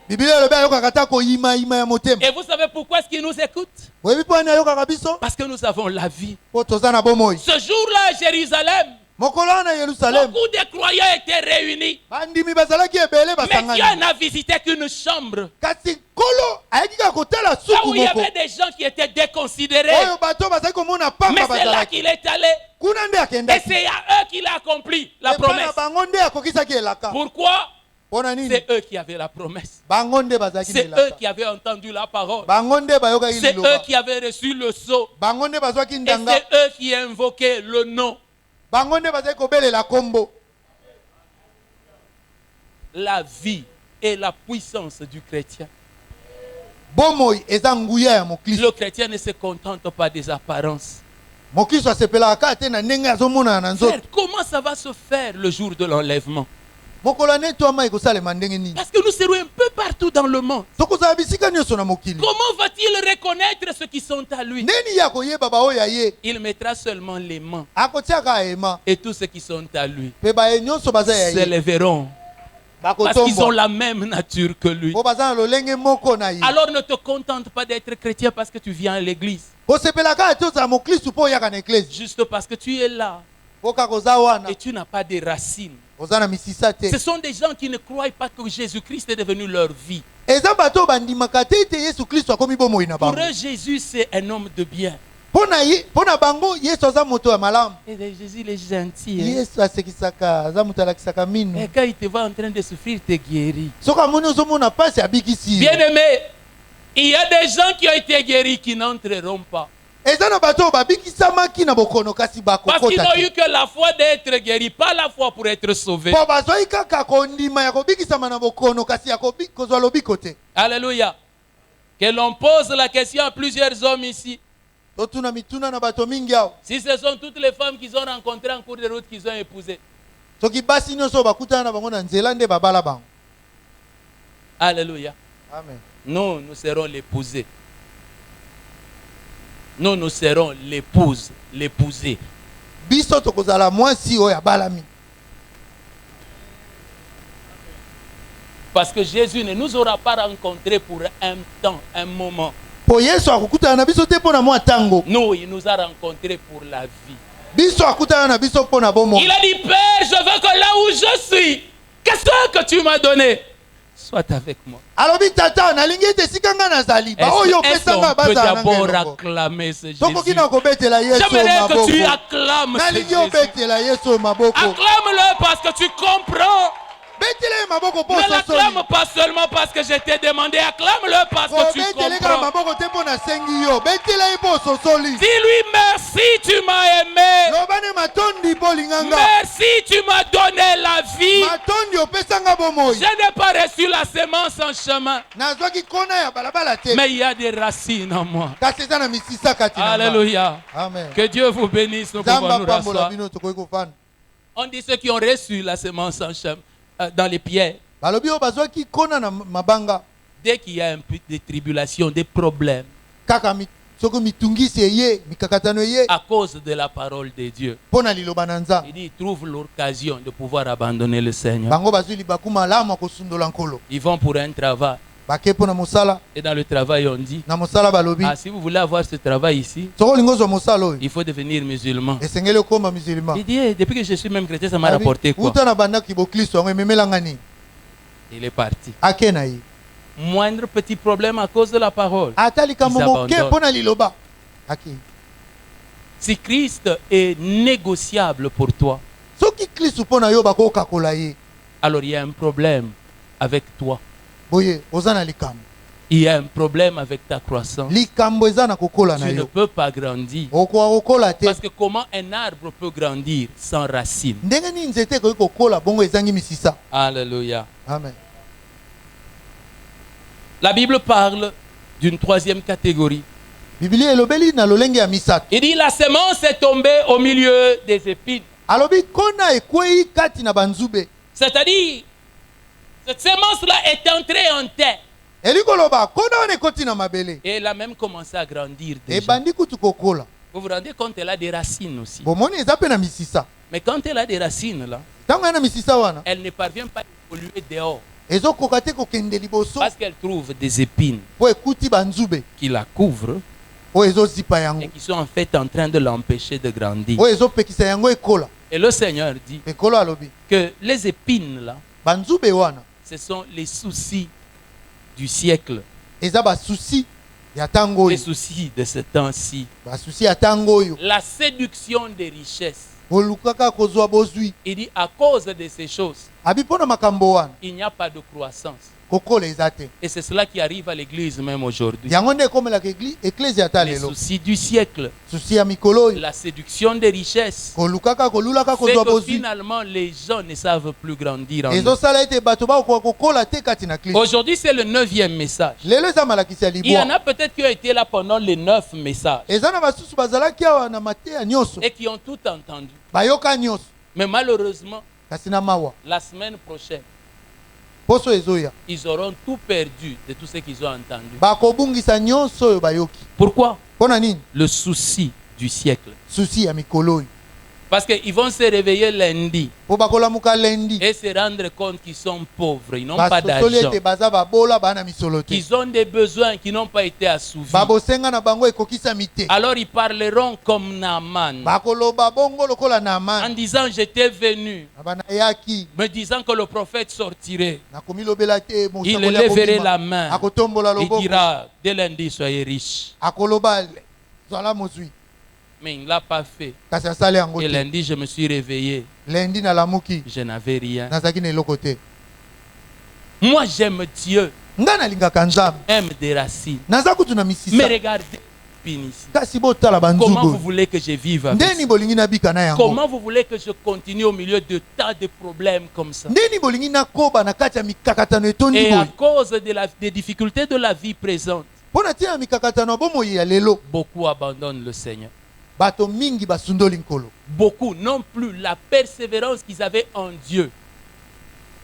biblia elobi ayokaka ata koyimayima ya motema Et vous savez pourquoi est-ce qu'il nous écoute? oyebi mpo ani ayokaka biso Parce que nous avons la vie. mpo toza na bomoi Ce jour-là à Jérusalem, mokolo wana yelusalemu beaucoup de croyants étaient réunis. bandimi bazalaki ebele Mais Dieu basangani n'a visité qu'une chambre. kasi nkolo ayaki kaka kotala Là suku où il y moko avait des gens qui étaient déconsidérés. oyo bato bazali komona Mais pamba c'est là bazalaki qu'il est allé. kuna nde Et akendaki c'est à eux qu'il a accompli la epai na promesse. bango nde akokisaki elaka Pourquoi? mpo na nini C'est eux qui avaient la promesse. bango nde bazalaki na C'est eux elaka qui avaient entendu la parole. bango nde bayokaki C'est eux liloba qui avaient reçu le sceau. bango nde bazwaki Et ndanga c'est eux qui invoquaient le nom. bango nde bazali kobelela kombo La vie et la puissance du chrétien. bomoi eza nguya ya mokristo Le chrétien ne se contente pas des apparences. mokristo asepelaka te na ndenge azomona na nzoto. Frère, comment ça va se faire le jour de l'enlèvement? mokolo anetwama ekosalema ndenge nini? Parce que nous serons un peu partout dans le monde. tokozala bisika nyonso na mokili. Comment va-t-il reconnaître ceux qui sont à lui? ndeni ya koyeba baoyo ya ye? Il mettra seulement les mains. akotiaka ema. Et tous ceux qui sont à lui pe baye nyonso baza ya ye. s'élèveront. Parce qu'ils ont la même nature que lui. po baza na lolenge moko na ye. Alors ne te contente pas d'être chrétien parce que tu viens à l'église. kosepelaka te ozala mokristu mpo oyaka na eklesi. Juste parce que tu es là mpoka koza wana et tu n'as pas de racines. oza na misisa te. Ce sont des gens qui ne croient pas que Jésus-Christ est devenu leur vie. eza bato bandimaka te ete yesu kristo akomi bomoi na Pour bango. eux, Jésus, c'est un homme de bien. mpo na bango yesu aza moto ya malamu. Et Jésus, il est gentil. Hein? yesu asekisaka aza moto alakisaka Et minu. quand il te voit en train de souffrir, il te guérit. soki amoni ozomona mpasi abikisi yo. Bien-aimé, il y a des gens qui ont été guéris qui n'entreront pas. eza na bato oyo babikisamaki na bokono kasi Parce qu'ils bakokota n'ont eu te. que la foi d'être guéris, pas la foi pour être sauvés. mpo bazwaki kaka kondima ya kobikisama na bokono kasi ya kozwa lobiko te. Alléluia. Que l'on pose la question à plusieurs hommes ici. totuna mituna na bato mingi awa. Si ce sont toutes les femmes qu'ils ont rencontrées en cours de route qu'ils ont épousées. soki basi nyonso oyo bakutana na bango na nzela nde babala bango. Alléluia. amen. Nous serons l'épousé. Nous serons l'épouse, l'épousé. biso tokozala mwasi oyo abalami. Parce que Jésus ne nous aura pas rencontrés pour un temps, un moment. po yesu akokutana na biso te mpo na mwa ntango. Nous, il nous a rencontrés pour la vie. biso akutana na biso mpo na bomoi. Il a dit, Père, je veux que là où je suis, qu'est-ce que tu m'as donné? Sois avec moi. alobi tata nalingi ete esika nga nazali baoyo opesanga Est-ce qu'on peut bazala d'abord nango. acclamer ce Jésus? tokoki na kobetela yesu oyo J'aimerais que tu maboko. acclames ce nalingi Jésus. obetela yesu oyo maboko. Acclame-le parce que tu comprends. betela ye maboko mpo Ne ososoli. l'acclame pas seulement parce que je t'ai demandé, acclame-le parce que tu obetele kaka comprends. maboko te mpo nasengi yo. betela ye mpo ososoli. Dis-lui merci, tu m'as aimé. loba ne matondi mpo olinganga. Merci, tu m'as donné la vie. matondi opesanga bomoi. Je n'ai pas reçu la semence en chemin, nazwaki kona ya balabala te. mais il y a des racines en moi. kasi eza na misisa kati na nga. Alléluia. amen. Que Dieu vous bénisse. Nous pouvons nzambe nous apambola rasseoir. bino tokoki kofanda. On dit ceux qui ont reçu la semence en chemin, dans les pierres. balobi oyo bazwaki kona na mabanga. Dès qu'il y a un peu de tribulation, des problèmes, kaka soki mitungisi eye mikakatano eye à cause de la parole de Dieu, mpo na liloba na nzambe. il dit, ils trouvent l'occasion de pouvoir abandonner le Seigneur. bango bazwi libaku malamu ya kosundola nkolo. Ils vont pour un travail. bake mpo na mosala. Et dans le travail, on dit, na mosala balobi ah, si vous voulez avoir ce travail ici, soki olingi ozwa mosala oyo il faut devenir musulman. esengeli okoma musulman. Il dit, eh, depuis que je suis même chrétien, ça m'a rapporté quoi? uta na bandaki boklisto yango ememelanga nini. Il est parti. ake na ye Moindre petit problème à cause de la parole. ata likambo Ils moke abandonnent. mpo na liloba ake. Si Christ est négociable pour toi, soki klistu mpo na yo bakokakola ye alors il y a un problème avec toi. boye oza na likambo. Il y a un problème avec ta croissance. likambo eza na kokola na Tu ne yo. peux pas grandir. okoka kokola te. Parce que comment un arbre peut grandir sans racines? ndenge nini nzete ekoki kokola bongo ezangi misisa. Alléluia. amen. La Bible parle d'une troisième catégorie. biblia elobeli na lolenge ya misato. Il dit la semence est tombée au milieu des épines. alobi kona ekwei kati na banzube. C'est-à-dire, cette semence-là est entrée en terre. eli koloba kona wana ekoti na mabele. Et elle a même commencé à grandir déjà. ebandi kutu kokola. Vous vous rendez compte, elle a des racines aussi. bomoni eza mpe na misisa. Mais quand elle a des racines là, ntango ya na misisa wana elle ne parvient pas à évoluer dehors. ezokoka te kokende liboso Parce qu'elle trouve des épines mpo ekuti banzube qui la couvrent oyo ezozipa et yango, qui sont en fait en train de l'empêcher de grandir. oyo ezopekisa yango ekola. Et le Seigneur dit ekolo alobi que les épines là, banzube wana ce sont les soucis du siècle, eza basusi ya ntango les oyo. soucis de ce temps-ci, basusi ya ntango oyo la séduction des richesses. olukaka kozwa bozwi. Il dit à cause de ces choses, abi mpo na makambo wana il n'y a pas de croissance. kokola eza te. Et c'est cela qui arrive à l'église même aujourd'hui. Yango nde ekomelaka eklezia ata Les lelo. soucis du siècle, Susi ya mikolo oyo. la séduction des richesses, Kolukaka kolulaka fait kozwa que bozwi. finalement les gens ne savent plus grandir en nous. Ezosala ete bato bakoka kokola te kati na Kristo. Aujourd'hui, c'est le 9e message. Lelo eza malakisi ya Il y en libwa. a peut-être qui ont été là pendant les 9 messages Eza na basusu bazalaki awa na mateya nyonso. et qui ont tout entendu. Bayoka nyonso. Mais malheureusement, Kasi na mawa. la semaine prochaine, Poso ezoya. ils auront tout perdu de tout ce qu'ils ont entendu. Bakobungisa nyonso oyo bayoki. Pourquoi? Pona nini? Le souci du siècle. Susi ya mikolo oyo. Parce qu'ils vont se réveiller lundi Po bakolamuka lendi. et se rendre compte qu'ils sont pauvres, ils n'ont pas Basosoli d'argent, ete baza babola bana misolo te. qu'ils ont des besoins qui n'ont pas été assouvis. Babosenga na bango ekokisami te. Alors ils parleront comme Naaman Bakoloba bongo lokola na en amani. disant j'étais venu, Bana yaki. me disant que le prophète sortirait. Nakomilobela te Il mosakoli lèverait akobima. la main. Akotombola Il loboko. dira dès lundi soyez riches. Akoloba zwala mozwi. Mais il ne l'a pas fait. Kasi asali yango Et te. lundi je me suis réveillé, Lendi nalamuki. je n'avais rien. Nazaki na eloko te. Moi j'aime Dieu, Nga nalingaka Nzambe. aime des racines. Naza kutu na Mais misisa. regardez, ici. Kasi botala Comment vous banzugo. voulez que je vive avec Ndeni ça? bolingi nabika na yango. Comment vous voulez que je continue au milieu de tas de problèmes comme ça? Ndeni bolingi nakoba na kati ya mikakatano etondi Et à boy. cause des difficultés de la vie présente, Pona tia mikakatano bomoi ya lelo. beaucoup abandonnent le Seigneur. Bato mingi basundoli nkolo. Beaucoup n'ont plus la persévérance qu'ils avaient en Dieu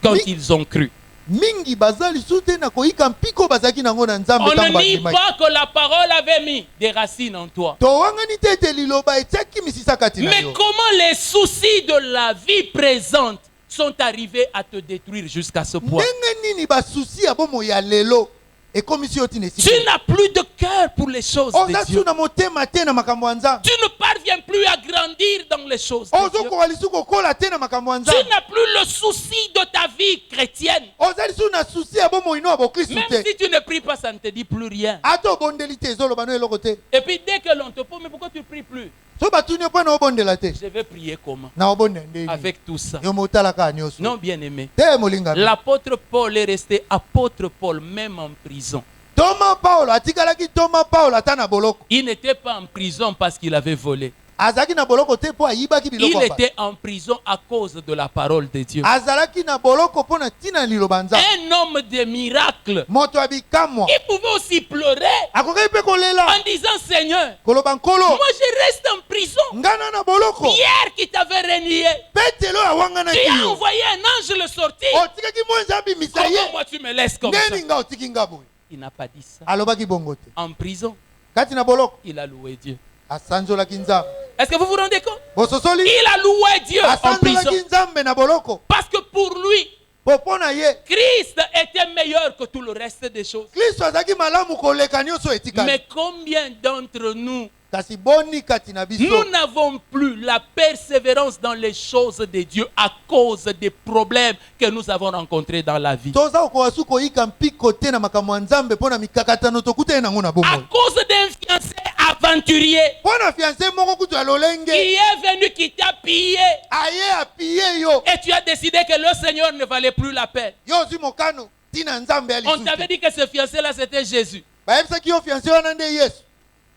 quand Oui. ils ont cru. Mingi bazali sute na koyika mpiko bazaki nango na Nzambe On ne tamba nie ndimaki. pas que la parole avait mis des racines en toi. To wangani te ete liloba etiaki misisa kati na Mais yo. comment les soucis de la vie présente sont arrivés à te détruire jusqu'à ce point? Ndenge nini basusi ya bomoi ya lelo ekomisi yo tina Tu esika. n'as plus de cœur pour les choses de Oza Dieu. su na motema te na makambo ya Nzambe. Tu ne parviens plus à grandir dans les choses de Dieu. Ozokoka lisu kokola te na makambo ya Tu Nzambe. n'as plus le souci de ta vie chrétienne. Ozali su na susi ya bomoi no ya bokristu Même te. si tu ne pries pas, ça ne te dit plus rien. Ata obondeli te ezoloba no eloko te. Et puis dès que l'on te pose, mais pourquoi tu ne pries plus? So batuni yo mpo na obondela te. Je vais prier comment? Na obondela ndeni. Avec tout ça. Yo motalaka nyonso. Non, bien aimé. Te molingami. L'apôtre Paul est resté apôtre Paul, même en prison. Thomas Paulo atikalaki Thomas Paulo ata na boloko. Il n'était pas en prison parce qu'il avait volé. Azalaki na boloko te po ayibaki biloko. Il était en prison à cause de la parole de Dieu. Azalaki na boloko po na tina liloba Nzambe. Un homme de miracle. Moto abikamwa. Il pouvait aussi pleurer Akokaki pe kolela. en disant Seigneur, Koloba nkolo. moi je reste en prison. Ngana na boloko. Pierre qui t'avait renié, Petelo awangana tu as kiyo. envoyé un ange le sortir. Otikaki mwenza abimisa ye. Comment moi tu me laisses comme ça? Neni nga otiki nga boye. Il n'a pas dit ça. Alobaki bongo te. En prison, Kati na boloko. il a loué Dieu. Asanzolaki Nzambe. Est-ce que vous vous rendez compte? Bososoli. Il a loué Dieu en prison. Asanzolaki Nzambe na boloko. Parce que pour lui, Popo na ye. Christ était meilleur que tout le reste des choses. Kristo azaki malamu koleka nyonso etikali. Mais combien d'entre nous, Kasi boni kati na biso. nous n'avons plus la persévérance dans les choses de Dieu à cause des problèmes que nous avons rencontrés dans la vie. Toza okoka su koyika mpiko te na makambo ya Nzambe mpo na mikakatano tokuta ye nango na À bomoi. cause d'un fiancé aventurier Mpo na fiancé moko kutu ya qui lolenge. est venu, qui t'a pillé, Aye apiye yo. et tu as décidé que le Seigneur ne valait plus la peine. Yo ozwi mokano tina Nzambe ya On lisusu t'avait te. dit que ce fiancé-là, c'était Jésus. Bayebisaki yo fiancé wana nde Yesu.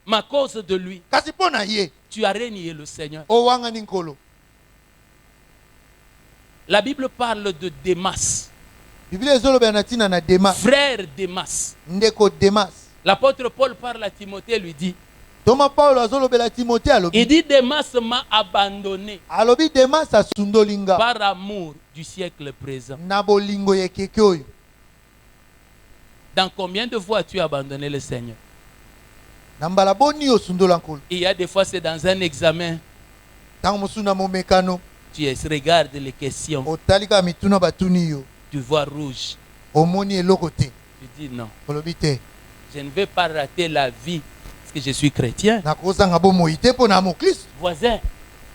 Mais à cause de lui, Kasi mpo na ye tu as renié le Seigneur. owangani nkolo. La Bible parle de Démas, Biblia ezolobela na ntina na Demas. frère Démas. Ndeko Demas. L'apôtre Paul parle à Timothée, lui dit, Thomas Paulo azolobela Timothée il alobi. dit Démas m'a abandonné Alobi Demas asundoli nga par amour du siècle présent. na bolingo ya ekeke oyo. Dans combien de fois tu as abandonné le Seigneur? Na mbala boni osundola nkolo. Il y a des fois c'est dans un examen, Ntango mosusu na momekano tu regardes les questions, otalika mituna batuni yo. tu vois rouge. Omoni eloko te. Tu dis non, Olobi te. je ne vais pas rater la vie parce que je suis chrétien. Nakozanga bomoi te mpo na mokristo. Voisin,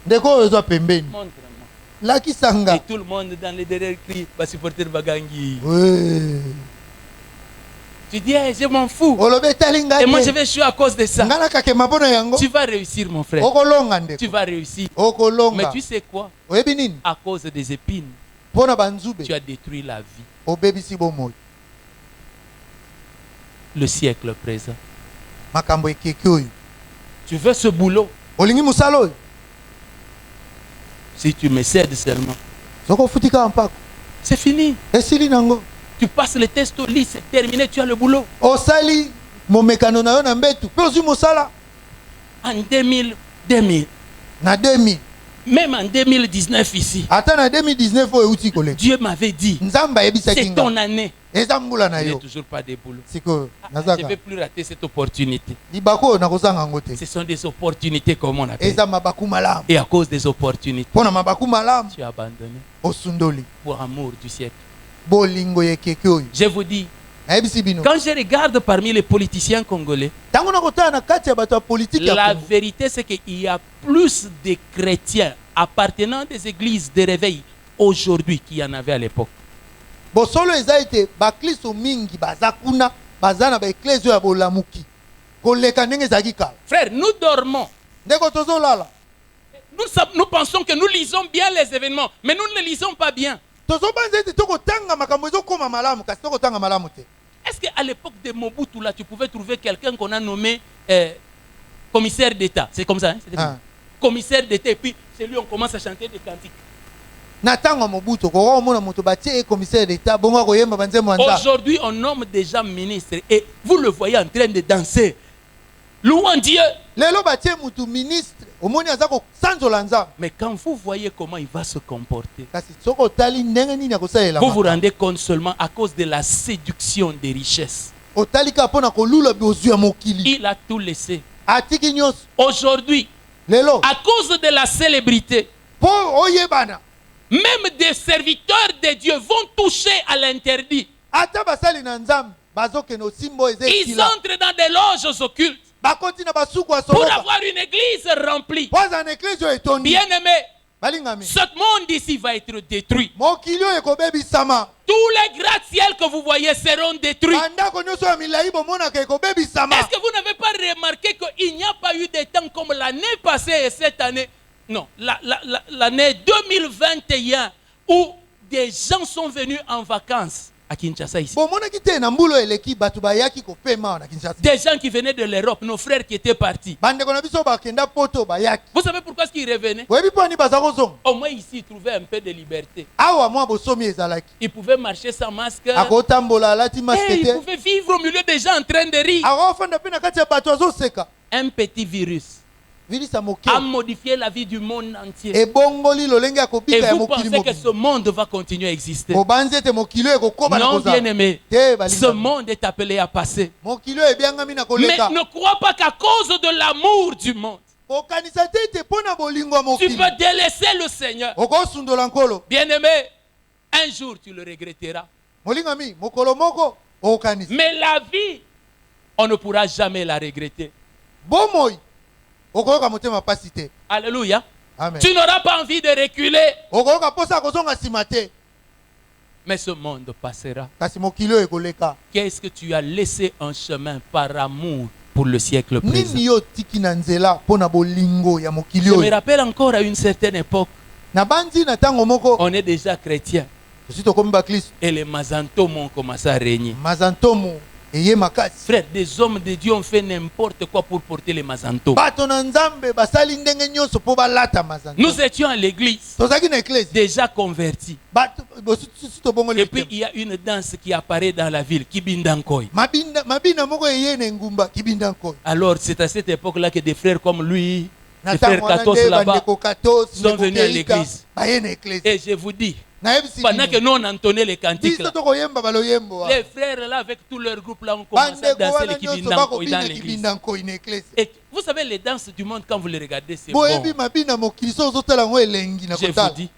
Ndeko oyo ezwa pembeni. montre-moi. Lakisanga. Et tout le monde dans les derrière crie, va supporter Bagangi. Ouais. Tu dis, hey, je m'en fous. Olobi etali nga Et moi je te. vais échouer à cause de ça. Nga nakakema mpo na yango. Tu vas réussir, mon frère. Okolonga Tu ndeko. vas réussir. Mais Okolonga. tu sais quoi? Oyebi nini? À cause des épines, Mpo na banzube. tu as détruit la vie. Obebisi bomoi. le siècle présent. makambo ekeke oyo. Tu veux ce boulot? Olingi musala oyo. Si tu me cèdes seulement. Soko ofutika mpako. C'est fini. Esili nango. Tu passes le test au lit, c'est terminé, tu as le boulot. Osali momekano na yo na mbetu. Pe ozwi musala. En 2000, Na 2000. même en 2019 ici, Ata na 2019 oyo euti koleka. Dieu m'avait dit, Nzamba yebisaki c'est nga. ton année. Eza mbula na Je n'ai yo. toujours pas de boulot. Siko Je ne nazaka. vais plus rater cette opportunité. Libako na kozanga ngo te. Ce sont des opportunités comme on appelle. Eza mabaku malamu. Et à cause des opportunités, Pona mabaku malamu tu as abandonné osundoli. pour amour du siècle. Bolingo yekeke oyo. Je vous dis, Nayebisi bino. quand je regarde parmi les politiciens congolais, Tango na kotala na kati ya bato ya politique ya la Congo. vérité c'est qu'il y a plus de chrétiens appartenant des églises de réveil aujourd'hui qu'il y en avait à l'époque. Bosolo eza ete bakristo mingi baza kuna baza na baeklezio ya bolamuki koleka ndenge ezalaki kala. Frère, nous dormons. Ndeko tozolala Nous pensons que nous lisons bien les événements, mais nous ne les lisons pas bien. tozobanza ete tokotanga makambo ezokoma malamu kasi tokotanga malamu te. Est-ce qu'à l'époque de Mobutu, là, tu pouvais trouver quelqu'un qu'on a nommé commissaire d'État? C'est comme ça, hein? C'était Ah. commissaire d'État, et puis c'est lui, on commence à chanter des cantiques. Na ntango ya Mobutu koko omona moto batie ye commissaire d'état bongo akoyemba banzembo ya nzambe. Aujourd'hui, on nomme déjà ministre, et vous le voyez en train de danser. Louant Dieu. Lelo batie mutu ministre omoni aza kosanzola nzambe. Mais quand vous voyez comment il va se comporter, Kasi soko otali ndenge nini akosalela vous vous rendez compte seulement à cause de la séduction des richesses. otali ka mpona kolula bozwi ya mokili. Il a tout laissé. Atiki nyonso. Aujourd'hui, Lelo à cause de la célébrité, po oyebana même des serviteurs de Dieu vont toucher à l'interdit. ata basali na nzambe bazokende osimbo eza Ils ekila. entrent dans des loges occultes Bakoti na basuku ya pour soloka. avoir une église remplie. Po aza na eklesi oyo etondi. Bien-aimé, Balingami. ce monde ici va être détruit. Mokili oyo ekobebisama. Tous les gratte-ciels que vous voyez seront détruits. Bandako nyonso ya milai bomonaka ekobebisama. Est-ce que vous n'avez pas remarqué qu'il n'y a pas eu de temps comme l'année passée et cette année? Non, l'année 2021 où des gens sont venus en vacances à Kinshasa ici. Bomonaki te na mbulo eleki bato bayaki kopema na Kinshasa. Des gens qui venaient de l'Europe, nos frères qui étaient partis. Bandeko na biso bakenda poto bayaki. Vous savez pourquoi est-ce qu'ils revenaient? Oyebi po ani baza kozonga. Au moins ici, ils trouvaient un peu de liberté. Awa mwa bosomi ezalaki. Ils pouvaient marcher sans masque. Akotambola alati Et masque ils te. pouvaient vivre au milieu des gens en train de rire. Akofanda pe na kati ya bato azoseka. Un petit virus Vilisa moke. a modifié la vie du monde entier. Ebongoli lolenge ya Et kobika ya vous mokili pensez que mobimba. ce monde va continuer à exister? Bobanzi ete mokili oyo ekokoba na Non, kozala. bien-aimé. Te Ce balinga. monde est appelé à passer. Mokili oyo ebiangami na Mais koleka. ne crois pas qu'à cause de l'amour du monde, Okanisa te ete mpo na bolingo ya tu mokili. peux délaisser le Seigneur. Okosundola nkolo. Bien-aimé, un jour tu le regretteras. Molingami mokolo moko okanisa. Mais la vie, on ne pourra jamais la regretter. Bomoi okoyoka motema pasi te. Alléluia. Amen. Tu n'auras pas envie de reculer. Okoyoka posa kozonga nsima te. Mais ce monde passera. Kasi mokili oyo ekoleka. Qu'est-ce que tu as laissé en chemin par amour pour le siècle présent? Nini yo tiki na nzela mpo na bolingo ya mokili Je me oyo. rappelle encore à une certaine époque, Na bandi na ntango moko on est déjà chrétien tosi tokomi baklisto. et les mazantomes ont commencé à régner. Mazantomo eye makasi. Frère, des hommes de Dieu ont fait n'importe quoi pour porter les mazantomes. Bato na nzambe basali ndenge nyonso mpo balata mazantomo. Nous étions à l'église, Tozaki na eklesi. déjà convertis. Bato bosusu tobongoli. Et puis il y a une danse qui apparaît dans la ville, Kibindankoy. Mabina moko eye na ngumba kibinda nkoyo. Alors c'est à cette époque-là que des frères comme lui, Na des frères ntango wana Katos nde là-bas, bandeko Katos, sont ndeko venus à Keita, l'église. baye na eklesi. et je vous dis, Nayebisi pendant que bino. nous on entonnait les cantiques, Biso là, tokoyemba baloyembo wa. les frères là avec tout leur groupe là ont commencé à Bandeko danser wana les nyonso Kibindankoy bakobina dans l'église. kibinda nkoyi na eklesi. Et vous savez, les danses du monde, quand vous les regardez, c'est bon. Boyebi mabina mokili so ozotala ngo elengi na Je vous kotala. dis.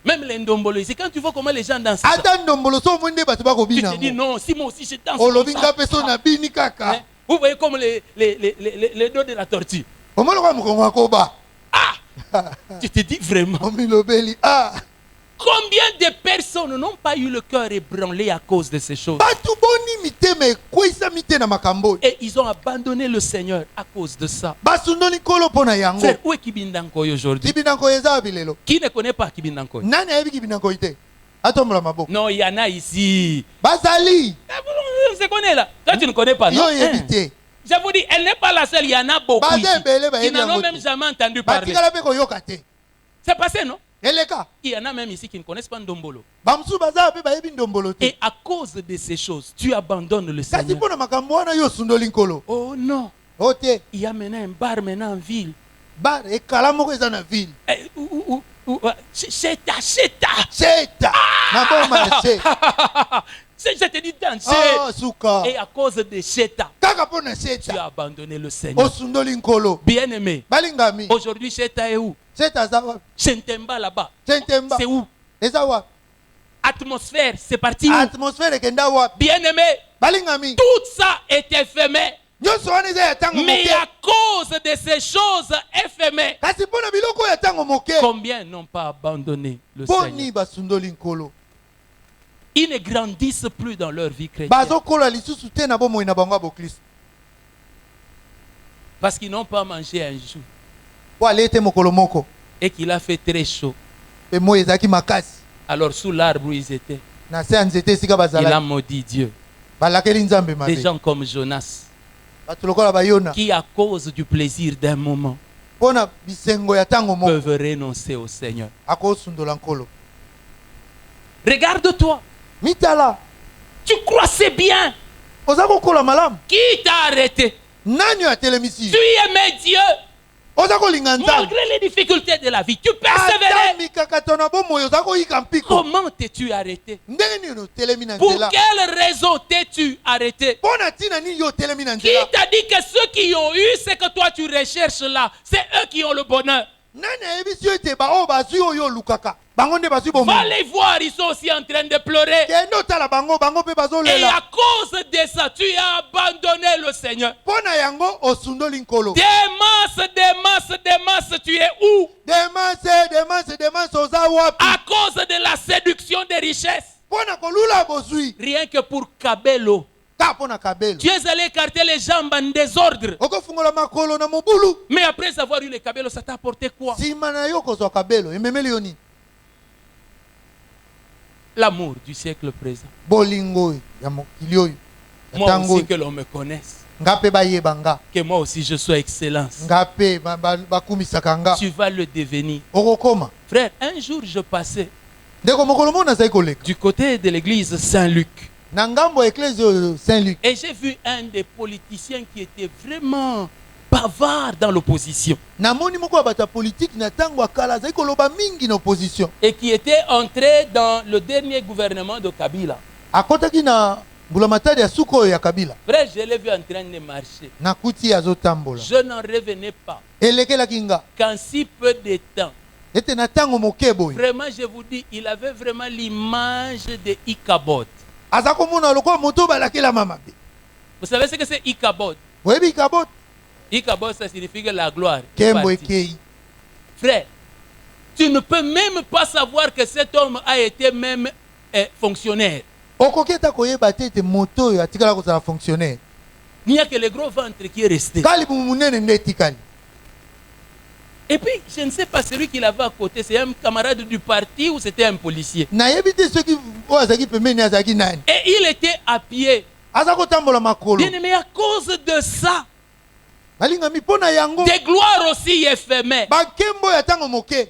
Même les ndombolo ici, quand tu vois comment les gens dansent, ça, Ata ndombolo so omoni nde bato tu bakobina te dis ngo. non, si moi aussi je danse Olobi comme ça. nga pe so nabini kaka. Hein? Vous voyez comme les dos de la tortue. Omoni kwa mokongo akoba. Tu te dis vraiment, Omilobeli ah. combien de personnes n'ont pas eu le cœur ébranlé à cause de ces choses? Bato boni mitema ekwisa mite na makambo. Et ils ont abandonné le Seigneur à cause de ça. Basundoli nkolo mpo na yango. Frère, où est Kibindankoy aujourd'hui? Kibinda nkoyi eza bilelo. Qui ne connaît pas Kibindankoy? Nani ayebi kibinda nkoyi te? Atombola maboko. Non, il y en a ici. Bazali. se connaît là. Toi, tu ne connais pas, non? Yo évité. Je vous dis, elle n'est pas la seule, il y en a beaucoup ici, qui n'en ont même jamais entendu parler. C'est passé, non? Il y en a même ici qui ne connaissent pas Ndombolo. Et à cause de ces choses, tu abandonnes le Seigneur. Oh non. Il y a maintenant un bar maintenant en ville. Cheta. Je te dis danser. Et à cause de Cheta, tu as abandonné le Seigneur. Bien aimé. Aujourd'hui, Cheta est où? Chentemba là-bas. C'est où? Atmosphère, c'est parti où? Bien aimé. Tout ça est éphémère. Mais à cause de ces choses éphémères, combien n'ont pas abandonné le Seigneur? Ils ne grandissent plus dans leur vie chrétienne. Parce qu'ils n'ont pas mangé un jour. Et qu'il a fait très chaud. Alors sous l'arbre où ils étaient, il a maudit Dieu. Des gens comme Jonas, qui à cause du plaisir d'un moment peuvent renoncer au Seigneur. Regarde-toi. Tu croissais bien. Qui t'a arrêté? Tu aimais Dieu. Malgré les difficultés de la vie, tu persévérais. Comment t'es-tu arrêté? Pour quelle raison t'es-tu arrêté? Qui t'a dit que ceux qui ont eu ce que toi tu recherches là, c'est eux qui ont le bonheur? Va les voir, ils sont aussi en train de pleurer. Et à cause de ça, tu as abandonné le Seigneur. Des masses, tu es où? À cause de la séduction des richesses. Rien que pour Kabelo. Tu es allé écarter les jambes en désordre. Mais après avoir eu les Kabelo, ça t'a apporté quoi? L'amour du siècle présent. Moi aussi que l'on me connaisse. Que moi aussi je sois excellence. Tu vas le devenir. Frère, un jour je passais du côté de l'église Saint-Luc. Et j'ai vu un des politiciens qui était vraiment bavard dans l'opposition. Et qui était entré dans le dernier gouvernement de Kabila. Frère, je l'ai vu en train de marcher. Je n'en revenais pas. Qu'en si peu de temps, vraiment je vous dis, il avait vraiment l'image de Ichabod. Vous savez ce que c'est Ichabod? Ichabod, ça signifie que la gloire. Frère, tu ne peux même pas savoir que cet homme a été même fonctionnaire. Il n'y a que le gros ventre qui est resté. Et puis, je ne sais pas, celui qu'il avait à côté, c'est un camarade du parti ou c'était un policier. Et il était à pied. Bien aimé, à cause de ça, des gloires aussi éphémères.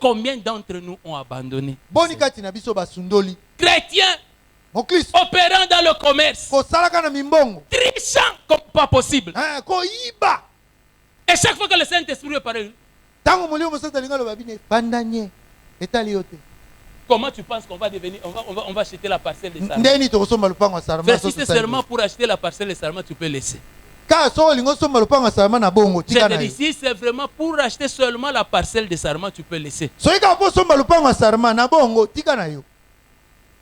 Combien d'entre nous ont abandonné? Chrétiens, opérant dans le commerce, trichant comme pas possible. Et chaque fois que le Saint-Esprit est parlé, comment tu penses qu'on va devenir, on va acheter la parcelle des sarments? Si c'est seulement pour acheter la parcelle des sarments, tu peux laisser. Je te dis, si c'est vraiment pour acheter seulement la parcelle des sarments, tu peux laisser.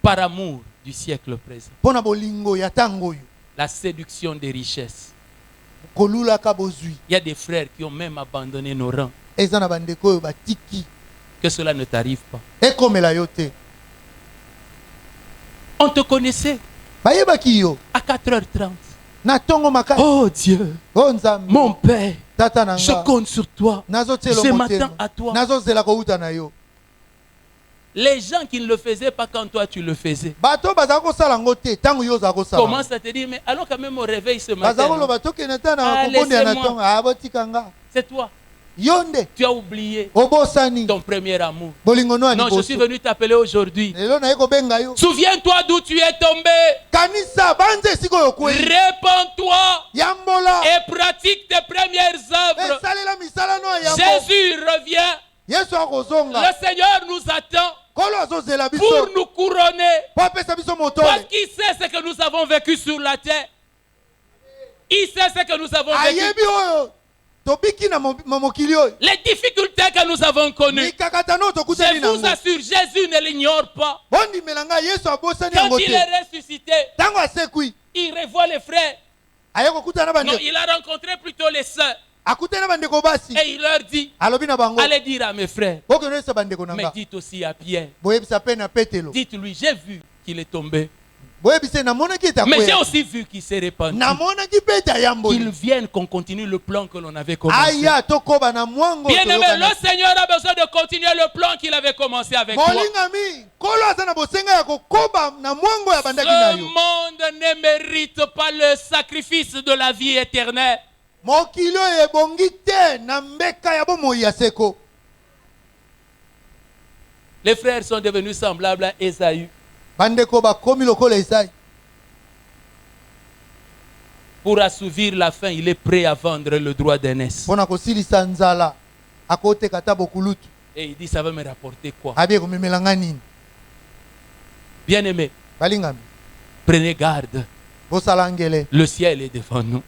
Par amour du siècle présent. La séduction des richesses. Il y a des frères qui ont même abandonné nos rangs. Que cela ne t'arrive pas. On te connaissait à 4h30. Oh Dieu, mon Père, je compte sur toi. Je m'attends à toi. Les gens qui ne le faisaient pas quand toi tu le faisais bato bazala kosala yango te ntango yo ozala kosala commencent à te dire, mais alors quand même au réveil ce matin, bazala koloba tokende ta na Ah, kobondela na laissez-moi. ntongo botika nga c'est toi. yo nde Tu as oublié obosani ton premier amour. bolingo no ya Non, je suis liboso venu t'appeler aujourd'hui. lelo naye kobenga yo Souviens-toi d'où tu es tombé. kanisa banza esika oyo kweli Répands-toi yambola et pratique tes premières œuvres. esalela misala no ya yambo Jésus revient. yesu akozonga Le Seigneur nous attend kolo azozela pour biso nous couronner. po apesa biso Parce motole qu'il sait ce que nous avons vécu sur la terre. Il sait ce que nous avons vécu. ayebi oyo tobiki na mokili oyo Les difficultés que nous avons connues. mikakatano oyo tokutani Je vous nango assure, Jésus ne l'ignore pas. bondimela ngai yesu abosani Quand yango il te est ressuscité, ntango asekwi il revoit les frères. aye kokutana na Non, bandeko il a rencontré plutôt les sœurs. akutani na bandeko basi Et il leur dit, alobi na bango allez dire à mes frères, bokende oyebisa bandeko na mais nga dites aussi à Pierre. boyebisa mpe na petelo Dites-lui, j'ai vu qu'il est tombé. boyebisa namonaki ete Mais j'ai akwea aussi vu qu'il s'est répandu. namonaki mpe ete Qu'ils ayamboli viennent, qu'on continue le plan que l'on avait commencé. aya tokoba na mwango Bien-aimé, toyokana. le Seigneur a besoin de continuer le plan qu'il avait commencé avec toi. molingami kolo aza na bosenga ya kokoba na mwango ya bandaki na Ce yo monde ne mérite pas le sacrifice de la vie éternelle. mokili oyo ebongi te na mbeka ya bomoi ya seko Les frères sont devenus semblables à Ésaü. bandeko bakomi lokola esai Pour assouvir la faim, il est prêt à vendre le droit d'aînesse. mpo na kosilisa nzala akoteka ata bokulutu Et il dit, ça va me rapporter quoi? abi ekomemela nga nini Bien-aimé, balingami prenez garde. bosala ngele Le ciel est devant nous.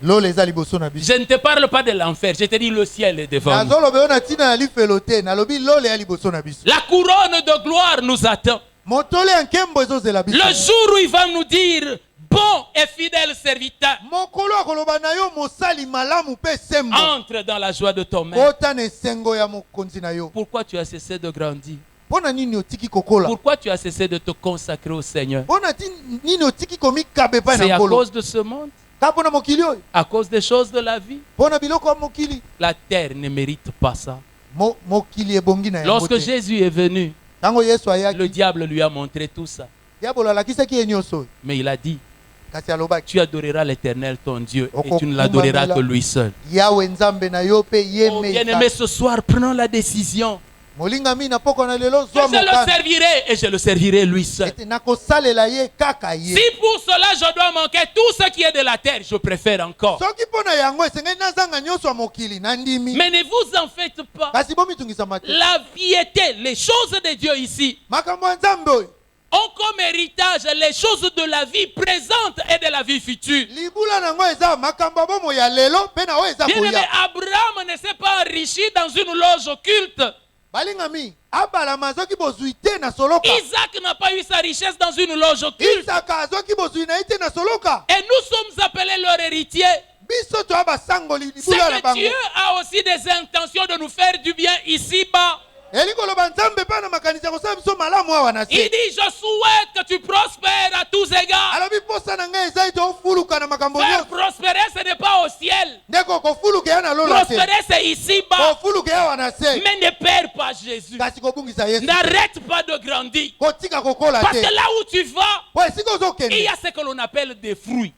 lolo eza liboso na biso Je ne te parle pas de l'enfer. Je te dis, le ciel est devant nous. nazoloba yo na ntina ya lifelo te nalobi lolo ya liboso na biso La couronne de gloire nous attend. motole ya nkembo ezozela biso Le jour où il va nous dire, bon et fidèle serviteur, mokolo akoloba na yo mosali malamu mpe sembo entre dans la joie de ton maître. kota na esengo ya mokonzi na yo Pourquoi tu as cessé de grandir? mpo na nini otiki kokola Pourquoi tu as cessé de te consacrer au Seigneur? mpo na nini otiki komikabe epai C'est na à nkolo cause de ce monde, ka mpo na mokili oyo à cause des choses de la vie. mpo na biloko ya mokili La terre ne mérite pas ça. mokili ebongi na yango Lorsque te Jésus est venu, ntango yesu le ayaki diable lui a montré tout ça. diabolo alakisaki ye nyonso oyo Mais il a dit, kasi alobaki tu adoreras l'Éternel ton Dieu et tu ne Okokumamela. l'adoreras que lui seul. yawe nzambe na yo mpe ye Oh, mei bien-aimé, ce soir, prenons la décision. molingami na poko na lelo Que zwa je le mokano servirai et je le servirai lui seul. ete nakosalela ye kaka ye Si pour cela je dois manquer tout ce qui est de la terre, je préfère encore. soki mpo na yango esengeli nazanga nyonso ya mokili na ndimi Mais ne vous en faites pas. kasi bomitungisama te La piété, les choses de Dieu ici, makambo ya nzambe oyo ont comme héritage les choses de la vie présente et de la vie future. libula nango eza makambo ya bomo ya lelo mpe na oyo eza Bien-aimé, koya Abraham ne s'est pas enrichi dans une loge occulte. balingami abalama azwaki bozwi te na soloka Isaac n'a pas eu sa richesse dans une loge occulte. isaka azwaki bozwi na ye te na soloka Et nous sommes appelés leurs héritiers. biso toya basangoli C'est libula na que bango Dieu a aussi des intentions de nous faire du bien ici-bas. eli koloba nzambe mpe na makanisi ya kosala biso malamu awa na Il se dit, je souhaite que tu prospères à tous égards. alobi mposa na ngai eza ete ofuluka na makambo Faire nyonso prospérer, ce n'est pas au ciel. ndeko kofuluka ya na lola te Prospérer, c'est ici-bas. kofuluka ya awa na se Mais ne perds pas Jésus. kasi kobungisa yesu N'arrête pas de grandir. kotika kokola Parce te que là où tu vas, po esika il y ozokende a ce que l'on appelle des fruits.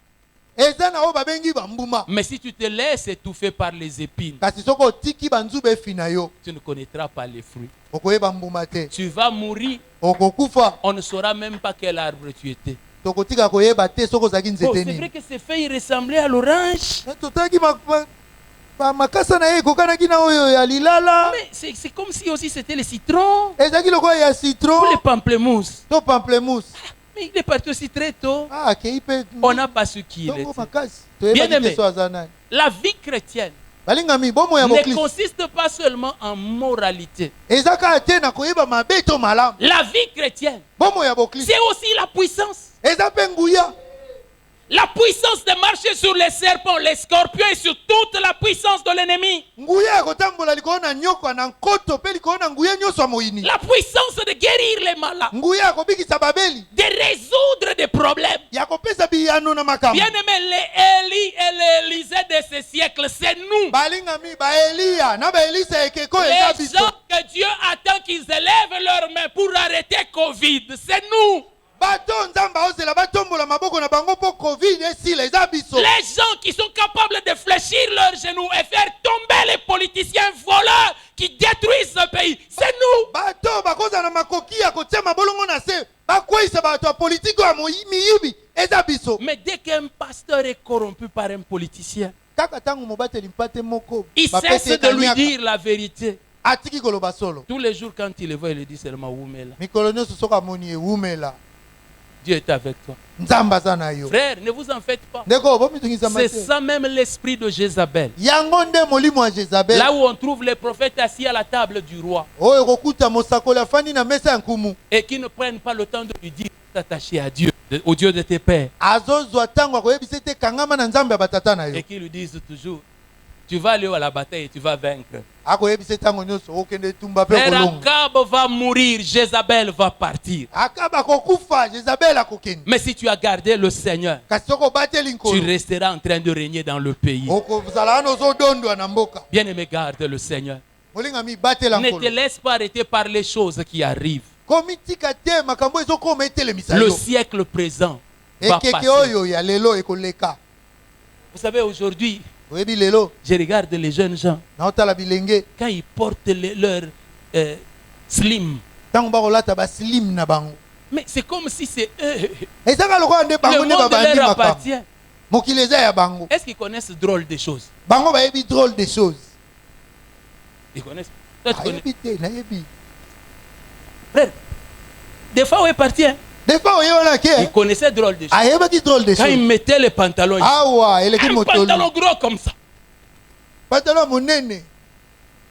eza na oyo babengi bambuma Mais si tu te laisses étouffer par les épines, kasi soki otiki banzuba efi na yo tu ne connaîtras pas les fruits. okoyeba mbuma te Tu vas mourir, okokufa on ne saura même pas quel arbre tu étais. tokotika koyeba te soki ozalaki Oh, nzete c'est vrai nini que ces feuilles ressemblaient à l'orange. totalaki makasa na ye ekokanaki na oyo ya lilala Mais c'est comme si aussi c'était le citron ezalaki lokola ya ou citron les pamplemousses. to pamplemousse Mais il est parti aussi très tôt. akei mpe On n'a pas su qui il ntongo était. makasi Bien toyebaki aimé. te so aza nani La vie chrétienne balingami bomo ya ne boklisto consiste pas seulement en moralité. eza kaka te na koyeba mabe to malamu La vie chrétienne, bomo ya boklisto c'est aussi la puissance. eza mpe nguya La puissance de marcher sur les serpents, les scorpions et sur toute la puissance de l'ennemi. La puissance de guérir les malades. De résoudre des problèmes. Bien-aimé, les Élie et les Élisée de ce siècle, c'est nous. Les gens que Dieu attend qu'ils élèvent leurs mains pour arrêter Covid, c'est nous. Les gens qui sont capables de fléchir leurs genoux et faire tomber les politiciens voleurs qui détruisent ce pays, c'est nous. Mais dès qu'un pasteur est corrompu par un politicien, il cesse de lui dire la vérité. Tous les jours quand il le voit, il lui dit seulement Oumela. Dieu est avec toi. Frère, ne vous en faites pas. C'est ça même l'esprit de Jézabel. Là où on trouve les prophètes assis à la table du roi et qui ne prennent pas le temps de lui dire t'attacher à Dieu, au Dieu de tes pères, et qui lui disent toujours tu vas aller à la bataille et tu vas vaincre. Frère, Akab va mourir, Jézabel va partir. Mais si tu as gardé le Seigneur, tu resteras en train de régner dans le pays. Bien-aimé, garde le Seigneur. Ne te laisse pas arrêter par les choses qui arrivent. Le siècle présent va passer. Vous savez, aujourd'hui, je regarde les jeunes gens quand ils portent leur slim. Mais c'est comme si c'est eux. Le monde leur appartient. Est-ce qu'ils connaissent drôle des choses? Ils connaissent. Toi, tu connais. Frère, des fois, on est parti. Il connaissait drôle de choses. Quand il mettait les pantalons, un pantalon gros comme ça,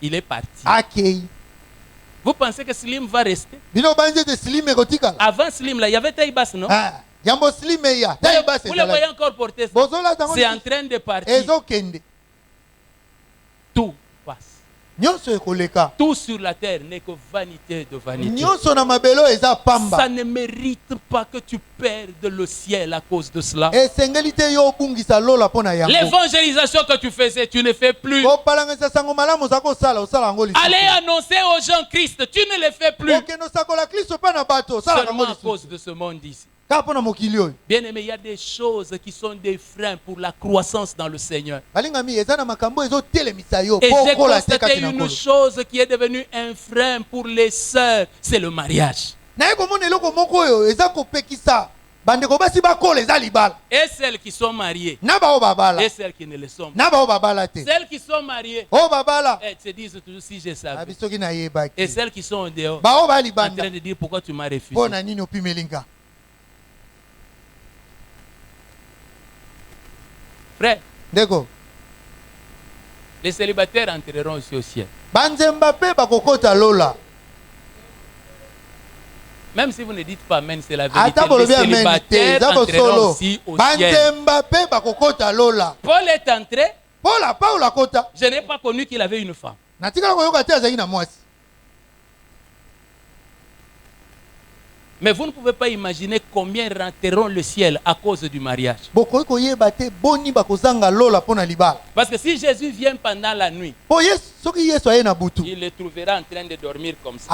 il est parti. Vous pensez que Slim va rester? Avant Slim, là, il y avait taille basse, non? Vous le voyez encore porter ça. C'est en train de partir. Tout passe. Tout sur la terre n'est que vanité de vanité. Ça ne mérite pas que tu perdes le ciel à cause de cela. L'évangélisation que tu faisais, tu ne fais plus. Aller annoncer aux gens Christ, tu ne le fais plus. Seulement à cause de ce monde ici. Bien aimé, il y a des choses qui sont des freins pour la croissance dans le Seigneur. Et j'ai constaté une chose qui est devenue un frein pour les sœurs, c'est le mariage. Et celles qui sont mariées, et celles qui ne le sont pas. Celles qui sont mariées, elles se disent toujours si je savais. Et celles qui sont en dehors, en train de dire pourquoi tu m'as refusé. Frère, les célibataires entreront aussi au ciel. Même si vous ne dites pas amen, c'est la vérité. Les célibataires entreront aussi au ciel. Paul est entré. Je n'ai pas connu qu'il avait une femme. Mais vous ne pouvez pas imaginer combien rentreront le ciel à cause du mariage. Parce que si Jésus vient pendant la nuit, il les trouvera en train de dormir comme ça.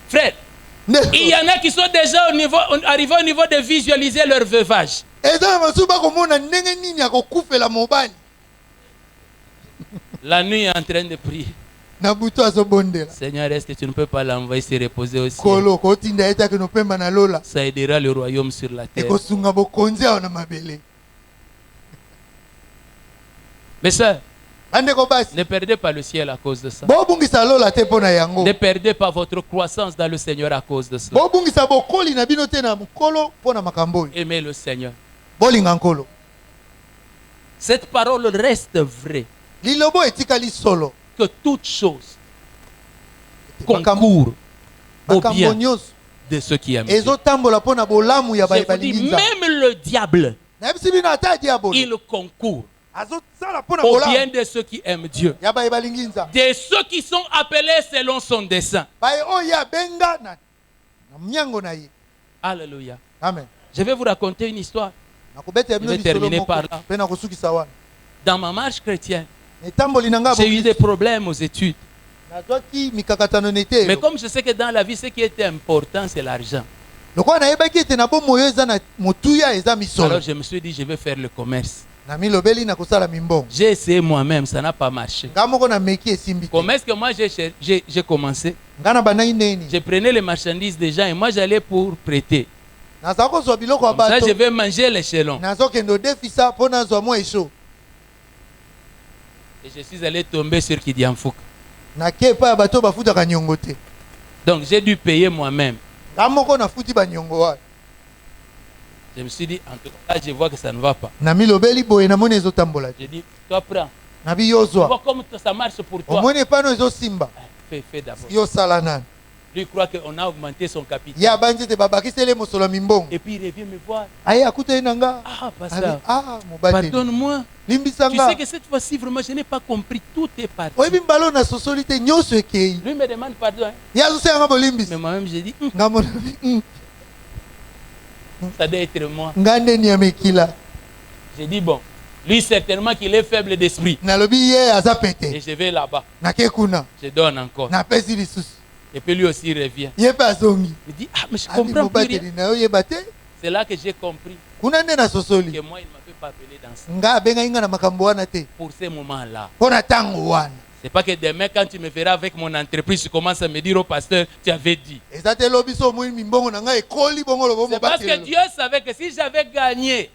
Frère, il y en a qui sont déjà arrivés au niveau de visualiser leur veuvage. La nuit est en train de prier. Seigneur, est-ce que tu ne peux pas l'envoyer se reposer au ciel? Ça aidera le royaume sur la terre. Mes soeurs, ne perdez pas le ciel à cause de ça. Ne perdez pas votre croissance dans le Seigneur à cause de ça. Aimez le Seigneur. Cette parole reste vraie. Que toute chose concourt au makambo bien nyonso de ceux qui aiment Dieu. ezotambola mpo na bolamu ya Je vous dis, balingi nzambe. même le diable, nayebisi bino ata diabolo il concourt azosala mpo na au bien bolamu de ceux qui aiment Dieu, ya balingi nzambe, de ceux qui sont appelés selon son dessein. baye oyo abenga na mnyango na ye. Alléluia. Amen. Je vais vous raconter une histoire. nakobeta Je vais terminer par là. mpe nakosukisa wana Dans ma marche chrétienne, etamboli na nga j'ai eu des problèmes aux études. nazwaki mikakatano nete Mais comme je sais que dans la vie, ce qui était important, c'est l'argent. lokola nayebaki ete na bomoyo eza na motuya eza misolo, Alors je me suis dit, je vais faire le commerce. na milobeli na kosala mimbongo. J'ai essayé moi-même, ça n'a pas marché. nga moko na meki esimbi te. Comment est-ce que moi j'ai commencé? nga na bandaki ndeni Je prenais les marchandises des gens et moi j'allais pour prêter. nazala kozwa biloko ya Comme ça, bato, je vais manger l'échelon. nazokende odefisa mpo nazwa mwa esho. Et je suis allé tomber sur Kidiamfouk. nake epai ya bato bafutaka niongo te. Donc j'ai dû payer moi-même. nga moko nafuti baniongo wana. Je me suis dit, en tout cas, je vois que ça ne va pas. na milobeli boye namoni ezotambola te. J'ai dit, toi prends. nabi Tu yozwa vois comme ça marche pour toi. omoni epano ezosimba Fais d'abord. yosala nani. Lui croit qu'on a augmenté son capital. ye abandi ete babakisele mosolo ya mimbongo. Et puis il revient me voir. aye akutani na nga. Ah, Abi, pasteur, mobateli pardonne-moi. limbisa Tu nga. sais que cette fois-ci, vraiment, je n'ai pas compris. Tout est parti. oyebi mbala na sosoli te nyonso ekei. Lui me demande pardon. Hein. ye azosenga nga bolimbisi. Mais moi-même, j'ai dit, nga mona ça doit être moi. nga ndeni ya mekila. J'ai dit, bon, lui, certainement qu'il est faible d'esprit. nalobi ye aza Et pete. je vais là-bas. nake kuna Je donne encore. napesi lisusu. Et puis lui aussi il revient. ye mpe azongi. Il dit, ah, mais je abi comprends plus rien. mobateli na yo yeba te. C'est là que j'ai compris kuna nde na que sosoli. moi, il ne m'avait pas appelé dans ça. nga abengai nga na makambo wana te. Pour ces moments-là. mpo na ntango wana. C'est pas que demain, quand tu me verras avec mon entreprise, tu commences à me dire au pasteur, tu avais dit. eza te lobi so omoi mimbongo na ngai ekoli bongo lobo C'est parce que mobateli. Dieu savait que si j'avais gagné,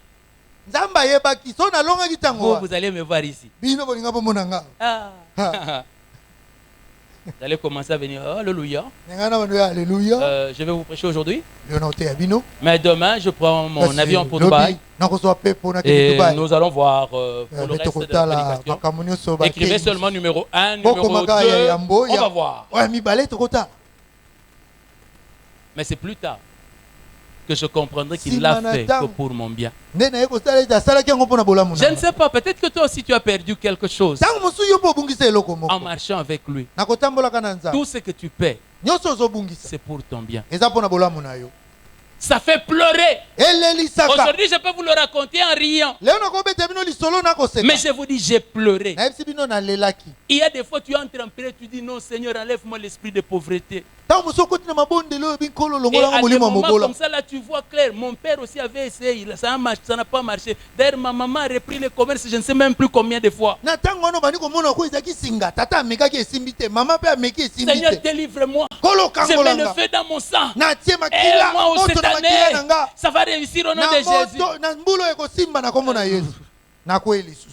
nzambe ayebaki so nalongaki ntango vous, wana. vous allez me voir ici. bino bolinga bomona nga. Ah. Vous allez commencer à venir. Alléluia. nenga na bano ya alleluya. Je vais vous prêcher aujourd'hui. yo na oteya bino. Mais demain, je prends mon Kasi avion pour lobi, Dubaï. nakozwa pepo nakende Et dubai. nous allons voir pour le Bete reste de la kotala prédication. makambo nyonso Écrivez bakei. seulement numéro 1, numéro 2. bokomaka ya yambo On va voir. oya mibale tokotala. Mais c'est plus tard que je comprendrai qu'il Si l'a Manhattan- fait que pour mon bien. nde naye kosala ete asalaki yango mpo na bolamu Je ne sais pas, peut-être que toi aussi tu as perdu quelque chose ntango mosusu yo mpo obungisa eloko en moko marchant avec lui. nakotambolaka na nzambe. Tout ce que tu paies, nyonso ozobungisa c'est pour ton bien. eza mpo na bolamu na yo. Ça fait pleurer. elelisaka. Aujourd'hui, je peux vous le raconter en riant. leo nakobeta bino lisolo nakoseka. Mais je vous dis, j'ai pleuré. nayebisi bino nalelaki. Il y a des fois, tu entres en prière, tu dis, non, Seigneur, enlève-moi l'esprit de pauvreté. ntango mosusu okoti na mabondelo oyebi nkolo Et longola nga à des molimo ya moments mobola. comme ça, là, tu vois clair. Mon père aussi avait essayé. Ça n'a pas marché. D'ailleurs, ma maman a repris le commerce, je ne sais même plus combien de fois. na ntango wana obandi komona ko ezalaki singa tata amekaki esimbi te mama mpe ameki esimbi Seigneur, te. délivre-moi. nkolo Je mets le kangolanga feu dans mon sang. natie Et makila moi, moto cette na makila na année, nga ça va réussir au nom na de Jésus. moto na mbula ekosimba na kombo na yesu nakwei lisusu.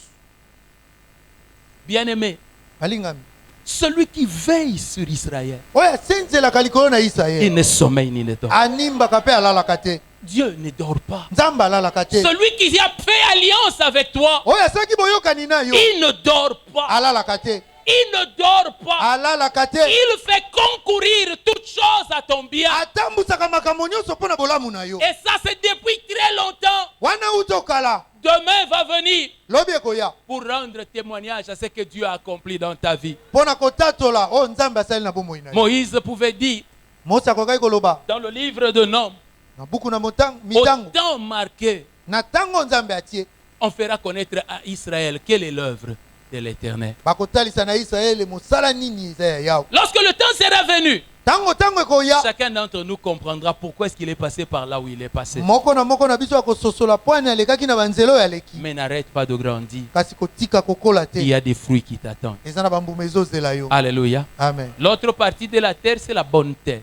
Bien-aimé, balingami celui qui veille sur Israël, oyo asenzelaka likolo na il isalaele ne sommeille ni ne dort. animbaka mpe alalaka te. Dieu ne dort pas. nzambe alalaka te. Celui qui a fait alliance avec toi, oyo asalaki boyokani na yo il ne dort pas. alalaka te. Il ne dort pas. alalaka te. Il fait concourir toutes choses à ton bien. atambusaka makambo nyonso mpo na bolamu na yo. Et ça, c'est depuis très longtemps. wana uti okala Demain va venir lobi ekoya pour rendre témoignage à ce que Dieu a accompli dans ta vie. mpo na kotatola oyo nzambe asali na bomoi na yo. Moïse pouvait dire mose akokaki koloba dans le livre de Nom, na buku na au mitango temps marqué, na ntango nzambe atie on fera connaître à Israël quelle est l'œuvre de l'Éternel. bakotalisa na isalaele mosala nini eza ya yawe. Lorsque le temps sera venu, ntango ekoya chacun d'entre nous comprendra pourquoi est-ce qu'il est passé par là où il est passé. moko na biso akososola pwani alekaki na banzela oyo aleki. Mais n'arrête pas de grandir. kasi kotika kokola Il y te a des fruits qui t'attendent. eza na bambuma ezozela yo. Alléluia. amen. L'autre partie de la terre, c'est la bonne terre.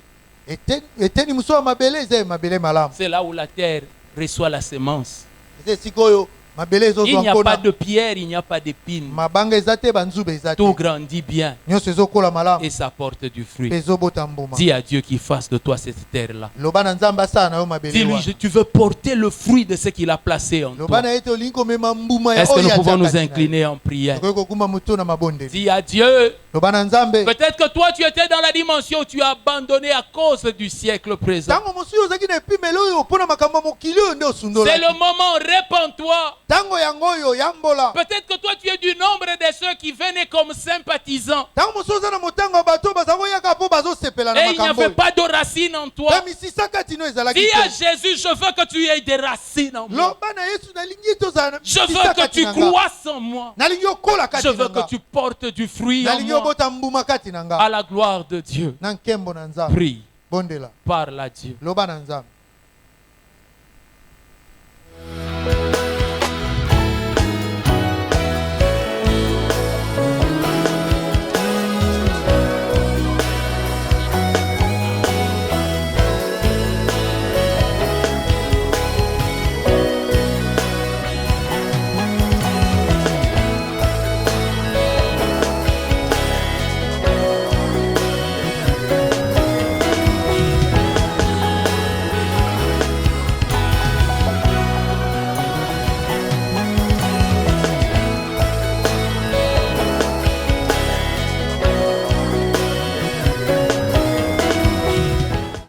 eteni mosusu ya mabele eza ya mabele malamu. C'est là où la terre reçoit la semence. eza esika oyo mabele Il ezozwa n'y a pas nkona de pierre, il n'y a pas d'épine. mabanga eza te banzube eza te Tout grandit bien nyonso ezokola malamu et ça porte du fruit. mpe ezobota mbuma Dis à Dieu qu'il fasse de toi cette terre-là. loba na nzambe asala na yo mabele Dis-lui, wana. tu veux porter le fruit de ce qu'il a placé en loba toi. na ye te olingi komema mbuma ya Est-ce que oyo nous pouvons nous atiaka tina ye. incliner en prière? tokoki kokuma moto na mabondeli Dis à Dieu, loba na nzambe peut-être que toi tu étais dans la dimension où tu as abandonné à cause du siècle présent. ntango mosusu ozalaki na epimeli oyo mpo na makambo ya mokili oyo nde C'est osundolaki le moment, répands-toi. ntango yango oyo yambola Peut-être que toi tu es du nombre de ceux qui venaient comme sympathisants. ntango mosusu oza na motango ya bato baza koyaka mpo bazosepela na Et il n'y makambo avait oyo pas de racines en toi. mpe misisa kati no ezalaki Dis à te Jésus, je veux que tu aies des racines en moi. loba na yesu nalingi tozala na Je misisa veux que kati tu na nga croisses en moi. nalingi okola kati Je veux na nga que tu portes du fruit en nalingi moi. obota mbuma kati na nga À la gloire de Dieu. na nkembo na nzambe Prie. bondela Parle à Dieu. loba na nzambe